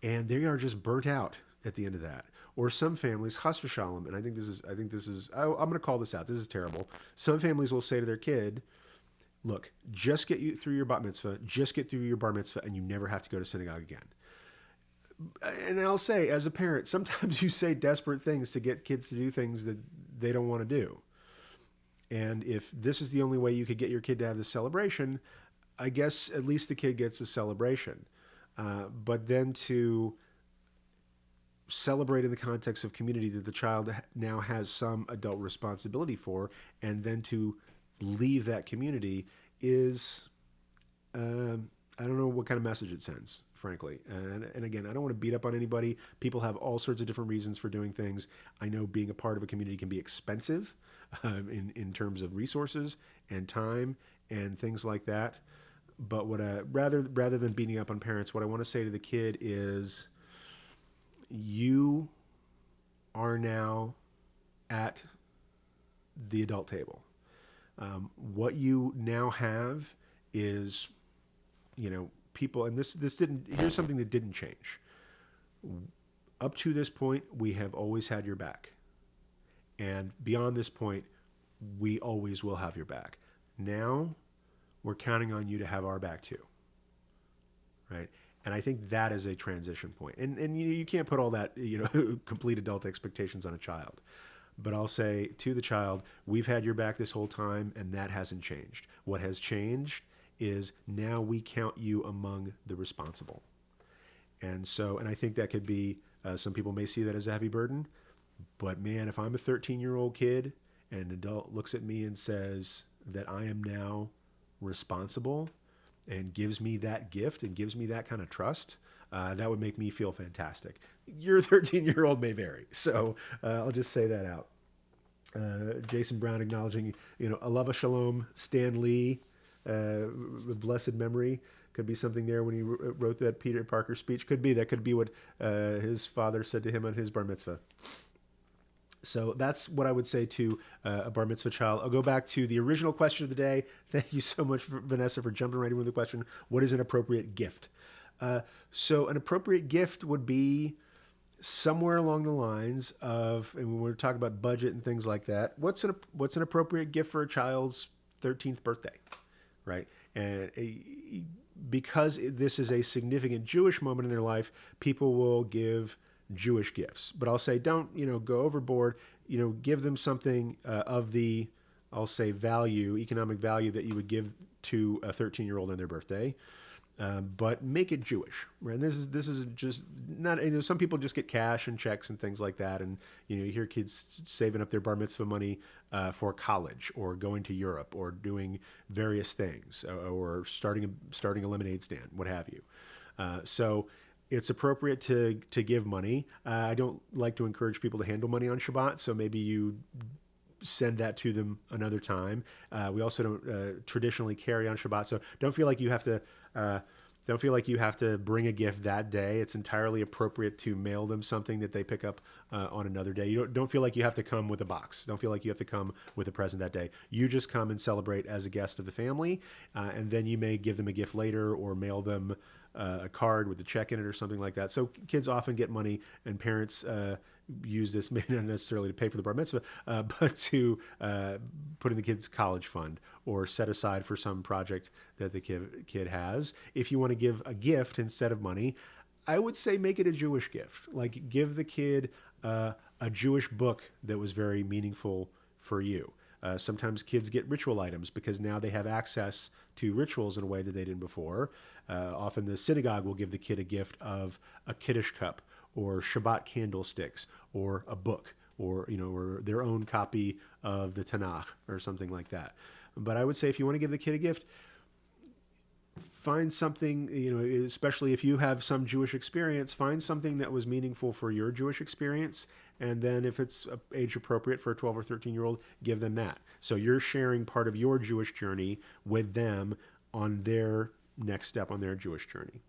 and they are just burnt out at the end of that. Or some families, chas v'shalom, and I think this is, I'm going to call this out. This is terrible. Some families will say to their kid, look, just get you through your bat mitzvah, just get through your bar mitzvah, and you never have to go to synagogue again. And I'll say, as a parent, sometimes you say desperate things to get kids to do things that they don't want to do. And if this is the only way you could get your kid to have this celebration, I guess at least the kid gets a celebration. But then to celebrate in the context of community that the child now has some adult responsibility for, and then to leave that community is, I don't know what kind of message it sends, frankly. And again, I don't want to beat up on anybody. People have all sorts of different reasons for doing things. I know being a part of a community can be expensive in terms of resources and time and things like that. But rather than beating up on parents, what I want to say to the kid is, you are now at the adult table. What you now have is, people, and here's something that didn't change. Up to this point, we have always had your back. And beyond this point, we always will have your back. Now, we're counting on you to have our back too, right? And I think that is a transition point. And you can't put all that, complete adult expectations on a child. But I'll say to the child, we've had your back this whole time, and that hasn't changed. What has changed is now we count you among the responsible. And I think that could be, some people may see that as a heavy burden. But man, if I'm a 13-year-old kid and an adult looks at me and says that I am now responsible and gives me that gift and gives me that kind of trust, that would make me feel fantastic. Your 13-year-old may vary. So I'll just say that out. Jason Brown acknowledging, Alava Shalom, Stan Lee, blessed memory, Could be something there when he wrote that Peter Parker speech. Could be. That could be what his father said to him on his bar mitzvah. So that's what I would say to a bar mitzvah child. I'll go back to the original question of the day. Thank you so much, Vanessa, for jumping right in with the question. What is an appropriate gift? So an appropriate gift would be somewhere along the lines of, and when we're talking about budget and things like that, what's an appropriate gift for a child's 13th birthday, right? And because this is a significant Jewish moment in their life, people will give Jewish gifts. But I'll say, don't, go overboard. Give them something of the, I'll say, economic value that you would give to a 13-year-old on their birthday. But make it Jewish, right? And this is just not. Some people just get cash and checks and things like that, and you hear kids saving up their bar mitzvah money for college or going to Europe or doing various things or starting a lemonade stand, what have you. So it's appropriate to give money. I don't like to encourage people to handle money on Shabbat, so maybe you send that to them another time. We also don't traditionally carry on Shabbat, so don't feel like you have to. Don't feel like you have to bring a gift that day. It's entirely appropriate to mail them something that they pick up on another day. You don't feel like you have to come with a box. Don't feel like you have to come with a present that day. You just come and celebrate as a guest of the family, and then you may give them a gift later or mail them a card with a check in it or something like that. So kids often get money, and parents use this, maybe not necessarily to pay for the bar mitzvah, but to put in the kid's college fund or set aside for some project that the kid has. If you want to give a gift instead of money, I would say make it a Jewish gift. Like give the kid a Jewish book that was very meaningful for you. Sometimes kids get ritual items because now they have access to rituals in a way that they didn't before. Often the synagogue will give the kid a gift of a Kiddush cup or Shabbat candlesticks or a book or their own copy of the Tanakh or something like that. But I would say if you want to give the kid a gift, find something, especially if you have some Jewish experience, find something that was meaningful for your Jewish experience. And then if it's age appropriate for a 12 or 13-year-old, give them that. So you're sharing part of your Jewish journey with them on their next step on their Jewish journey.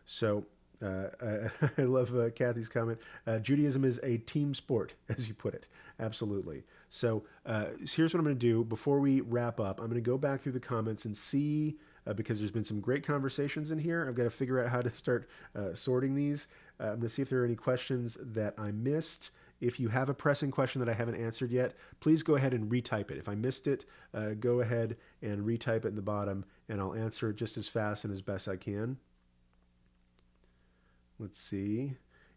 So I love Kathy's comment. Judaism is a team sport, as you put it. Absolutely. So here's what I'm going to do. Before we wrap up, I'm going to go back through the comments and see, because there's been some great conversations in here. I've got to figure out how to start sorting these. I'm going to see if there are any questions that I missed. If you have a pressing question that I haven't answered yet, please go ahead and retype it. If I missed it, go ahead and retype it in the bottom, and I'll answer it just as fast and as best I can. Let's see.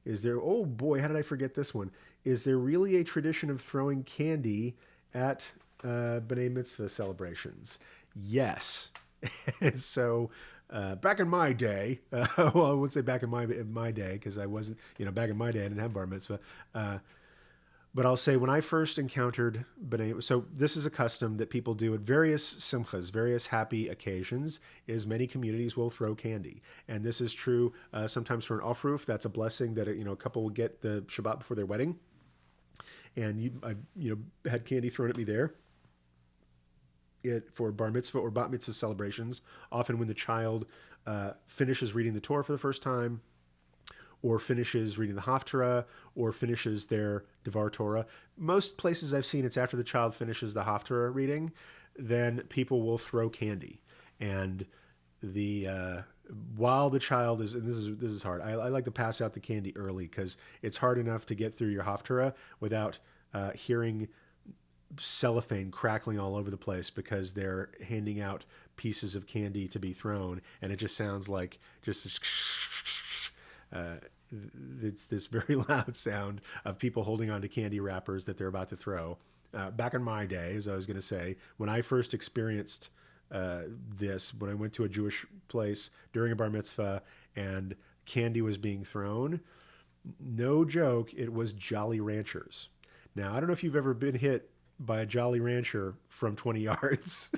Oh boy, how did I forget this one? Is there really a tradition of throwing candy at B'nai Mitzvah celebrations? Yes. So back in my day, well, I wouldn't say back in my day because I wasn't, back in my day I didn't have bar mitzvah. But I'll say when I first encountered B'nai, so this is a custom that people do at various simchas, various happy occasions, is many communities will throw candy. And this is true sometimes for an aufruf. That's a blessing that a couple will get the Shabbat before their wedding. And I had candy thrown at me there. For bar mitzvah or bat mitzvah celebrations, often when the child finishes reading the Torah for the first time, or finishes reading the Haftarah, or finishes their Devar Torah. Most places I've seen, it's after the child finishes the Haftarah reading, then people will throw candy. And while the child is, and this is hard, I like to pass out the candy early because it's hard enough to get through your Haftarah without hearing cellophane crackling all over the place because they're handing out pieces of candy to be thrown, and it just sounds like just this it's this very loud sound of people holding on to candy wrappers that they're about to throw. Back in my day, as I was going to say, when I first experienced this, when I went to a Jewish place during a bar mitzvah and candy was being thrown, no joke, it was Jolly Ranchers. Now, I don't know if you've ever been hit by a Jolly Rancher from 20 yards.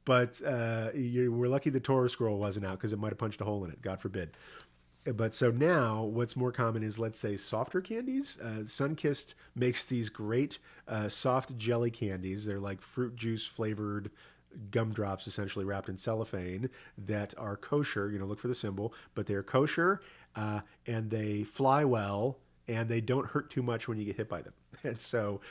But we're lucky the Torah scroll wasn't out because it might have punched a hole in it, God forbid. But so now what's more common is, let's say, softer candies. Sunkist makes these great soft jelly candies. They're like fruit juice flavored gumdrops essentially wrapped in cellophane that are kosher. Look for the symbol, but they're kosher, and they fly well, and they don't hurt too much when you get hit by them. And so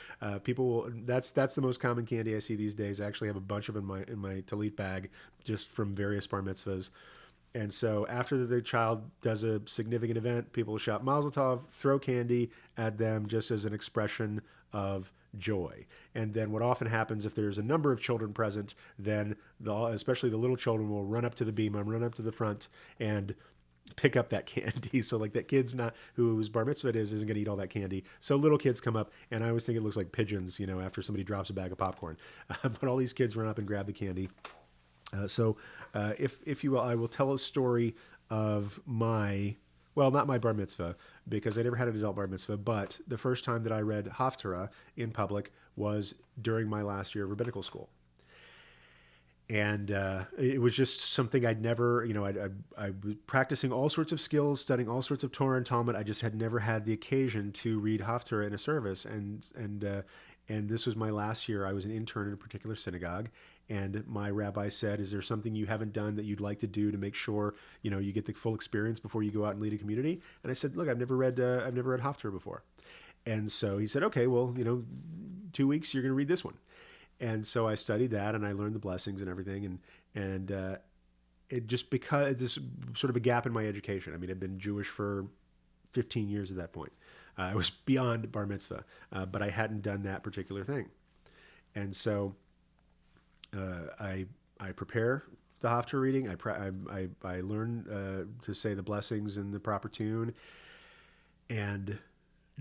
people will. That's the most common candy I see these days. I actually have a bunch of in my talit bag, just from various bar mitzvahs. And so after the child does a significant event, people will shout Mazel Tov, throw candy at them just as an expression of joy. And then what often happens, if there's a number of children present, then especially the little children will run up to the bima, run up to the front, and pick up that candy. So like that kid's not, whose bar mitzvah it is, isn't going to eat all that candy. So little kids come up, and I always think it looks like pigeons, after somebody drops a bag of popcorn. But all these kids run up and grab the candy. If you will, I will tell a story of not my bar mitzvah, because I never had an adult bar mitzvah, but the first time that I read Haftarah in public was during my last year of rabbinical school. And it was just something I'd never, I was practicing all sorts of skills, studying all sorts of Torah and Talmud. I just had never had the occasion to read Haftarah in a service. And this was my last year. I was an intern in a particular synagogue. And my rabbi said, is there something you haven't done that you'd like to do to make sure, you get the full experience before you go out and lead a community? And I said, look, I've never read Haftarah before. And so he said, okay, well, 2 weeks, you're going to read this one. And so I studied that, and I learned the blessings and everything. And it just, because this sort of a gap in my education. I mean, I'd been Jewish for 15 years at that point. I was beyond bar mitzvah, but I hadn't done that particular thing. And so I prepare the Haftarah reading. I learn to say the blessings in the proper tune. And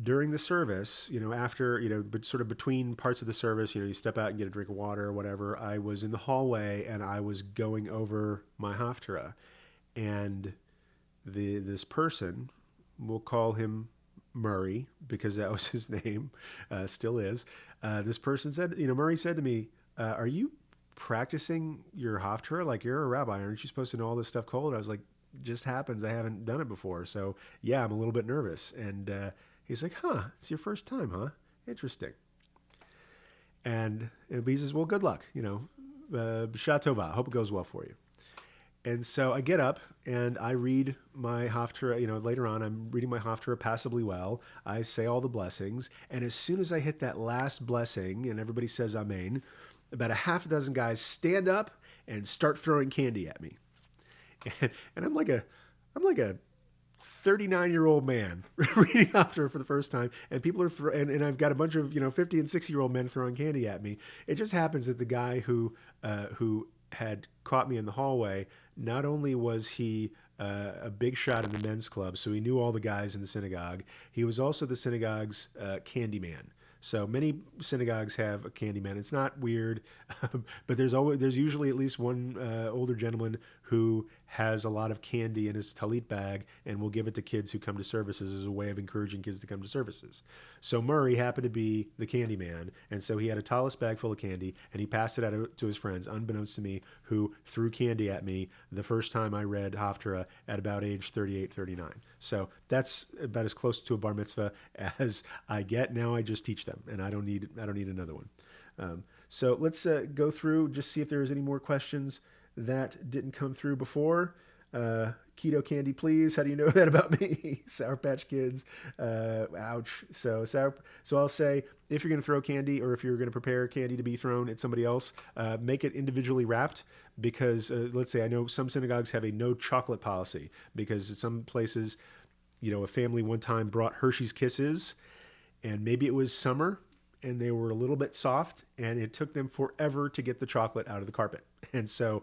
during the service, after, but sort of between parts of the service, you step out and get a drink of water or whatever, I was in the hallway and I was going over my Haftarah. And this person, we'll call him Murray, because that was his name, still is. This person said, Murray said to me, are you practicing your Haftarah? Like, you're a rabbi, aren't you supposed to know all this stuff cold? I was like, just happens. I haven't done it before. So yeah, I'm a little bit nervous. And he's like, it's your first time, huh? Interesting. And he says, well, good luck, b'shah tova, hope it goes well for you. And so I get up and I read my Haftarah, later on I'm reading my Haftarah passably well. I say all the blessings. And as soon as I hit that last blessing and everybody says Amen, about a half a dozen guys stand up and start throwing candy at me. And I'm like a 39-year-old man reading Haftarah for the first time, and people are and I've got a bunch of 50 and 60-year-old men throwing candy at me. It just happens that the guy who had caught me in the hallway, not only was he a big shot in the men's club, so he knew all the guys in the synagogue, he was also the synagogue's candy man. So many synagogues have a candy man. It's not weird, but there's usually at least one older gentleman who has a lot of candy in his talit bag and will give it to kids who come to services as a way of encouraging kids to come to services. So Murray happened to be the candy man, and so he had a talis bag full of candy, and he passed it out to his friends, unbeknownst to me, who threw candy at me the first time I read Haftarah at about age 38, 39. So that's about as close to a bar mitzvah as I get. Now I just teach them, and I don't need another one. So let's go through, just see if there's any more questions that didn't come through before. Keto candy, please. How do you know that about me? Sour Patch Kids. Ouch. So I'll say, if you're going to throw candy, or if you're going to prepare candy to be thrown at somebody else, make it individually wrapped, because let's say, I know some synagogues have a no chocolate policy, because in some places, a family one time brought Hershey's Kisses, and maybe it was summer, and they were a little bit soft, and it took them forever to get the chocolate out of the carpet. And so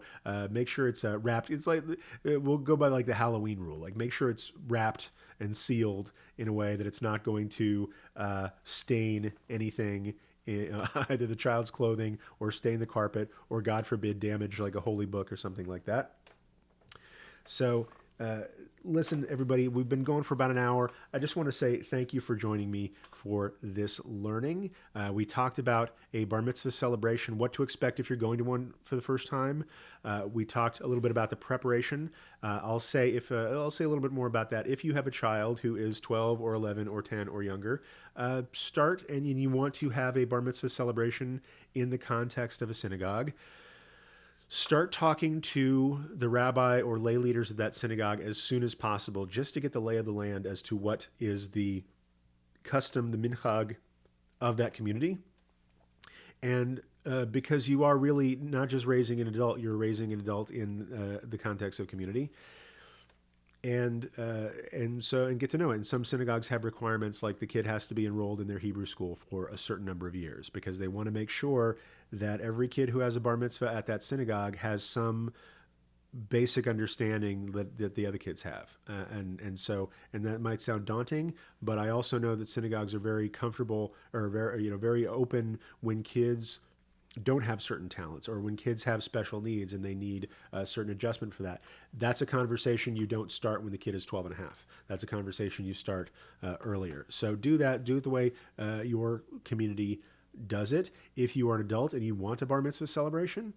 make sure it's wrapped. It's like, we'll go by like the Halloween rule. Like, make sure it's wrapped and sealed in a way that it's not going to stain anything, either the child's clothing, or stain the carpet, or God forbid damage like a holy book or something like that. So listen, everybody, we've been going for about an hour. I just want to say thank you for joining me for this learning. We talked about a bar mitzvah celebration, what to expect if you're going to one for the first time. We talked a little bit about the preparation. I'll say a little bit more about that. If you have a child who is 12 or 11 or 10 or younger, start, and you want to have a bar mitzvah celebration in the context of a synagogue. start talking to the rabbi or lay leaders of that synagogue as soon as possible, just to get the lay of the land as to what is the custom, the minhag of that community. And because you are really not just raising an adult, you're raising an adult in the context of community. And get to know it. And some synagogues have requirements like the kid has to be enrolled in their Hebrew school for a certain number of years, because they want to make sure that every kid who has a bar mitzvah at that synagogue has some basic understanding that the other kids have. And that might sound daunting, but I also know that synagogues are very comfortable, or very open when kids don't have certain talents, or when kids have special needs and they need a certain adjustment for that. That's a conversation you don't start when the kid is 12 and a half. That's a conversation you start earlier. So do it the way your community does it. If you are an adult and you want a bar mitzvah celebration,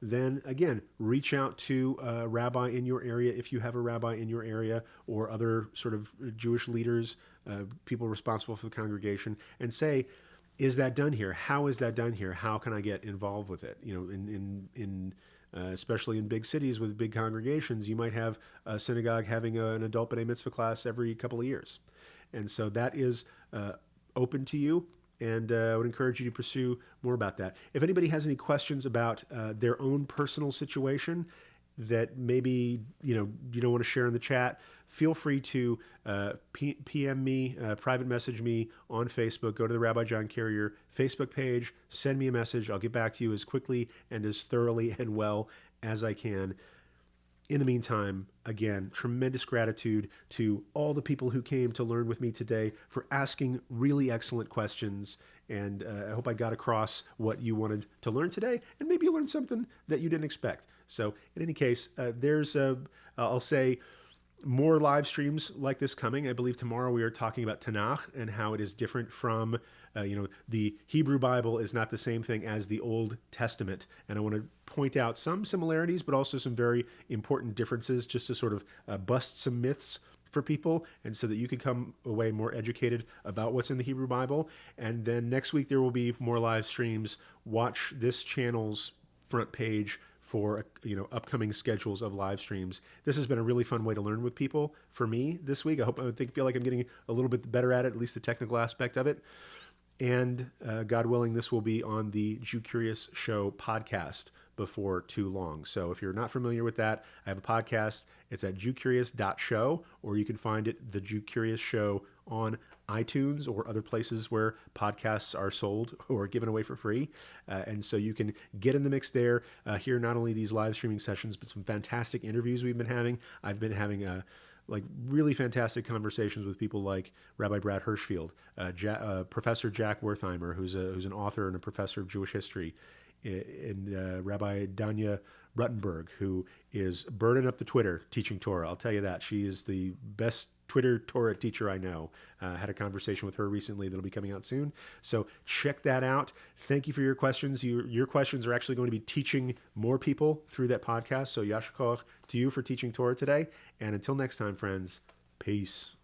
then again, reach out to a rabbi in your area, if you have a rabbi in your area, or other sort of Jewish leaders, people responsible for the congregation, and say, is that done here? How is that done here? How can I get involved with it? Especially in big cities with big congregations, you might have a synagogue having an adult b'nai mitzvah class every couple of years. And so that is open to you, and I would encourage you to pursue more about that. If anybody has any questions about their own personal situation that maybe you don't want to share in the chat, feel free to PM me, private message me on Facebook. Go to the Rabbi John Carrier Facebook page, send me a message. I'll get back to you as quickly and as thoroughly and well as I can. In the meantime, again, tremendous gratitude to all the people who came to learn with me today for asking really excellent questions. And I hope I got across what you wanted to learn today, and maybe you learned something that you didn't expect. So in any case, I'll say, more live streams like this coming. I believe tomorrow we are talking about Tanakh and how it is different from, the Hebrew Bible is not the same thing as the Old Testament. And I want to point out some similarities, but also some very important differences, just to sort of bust some myths for people, and so that you can come away more educated about what's in the Hebrew Bible. And then next week there will be more live streams. Watch this channel's front page for upcoming schedules of live streams. This has been a really fun way to learn with people for me this week. I feel like I'm getting a little bit better at it, at least the technical aspect of it. And God willing, this will be on the Jew Curious Show podcast before too long. So if you're not familiar with that, I have a podcast. It's at jewcurious.show, or you can find it, the Jew Curious Show, on iTunes or other places where podcasts are sold or given away for free. And so you can get in the mix there, hear not only these live streaming sessions, but some fantastic interviews we've been having. I've been having really fantastic conversations with people like Rabbi Brad Hirschfield, Professor Jack Wertheimer, who's an author and a professor of Jewish history, and Rabbi Danya Ruttenberg, who is burning up the Twitter teaching Torah. I'll tell you that. She is the best Twitter Torah teacher I know. Had a conversation with her recently that'll be coming out soon. So check that out. Thank you for your questions. Your questions are actually going to be teaching more people through that podcast. So yasher koach to you for teaching Torah today. And until next time, friends, peace.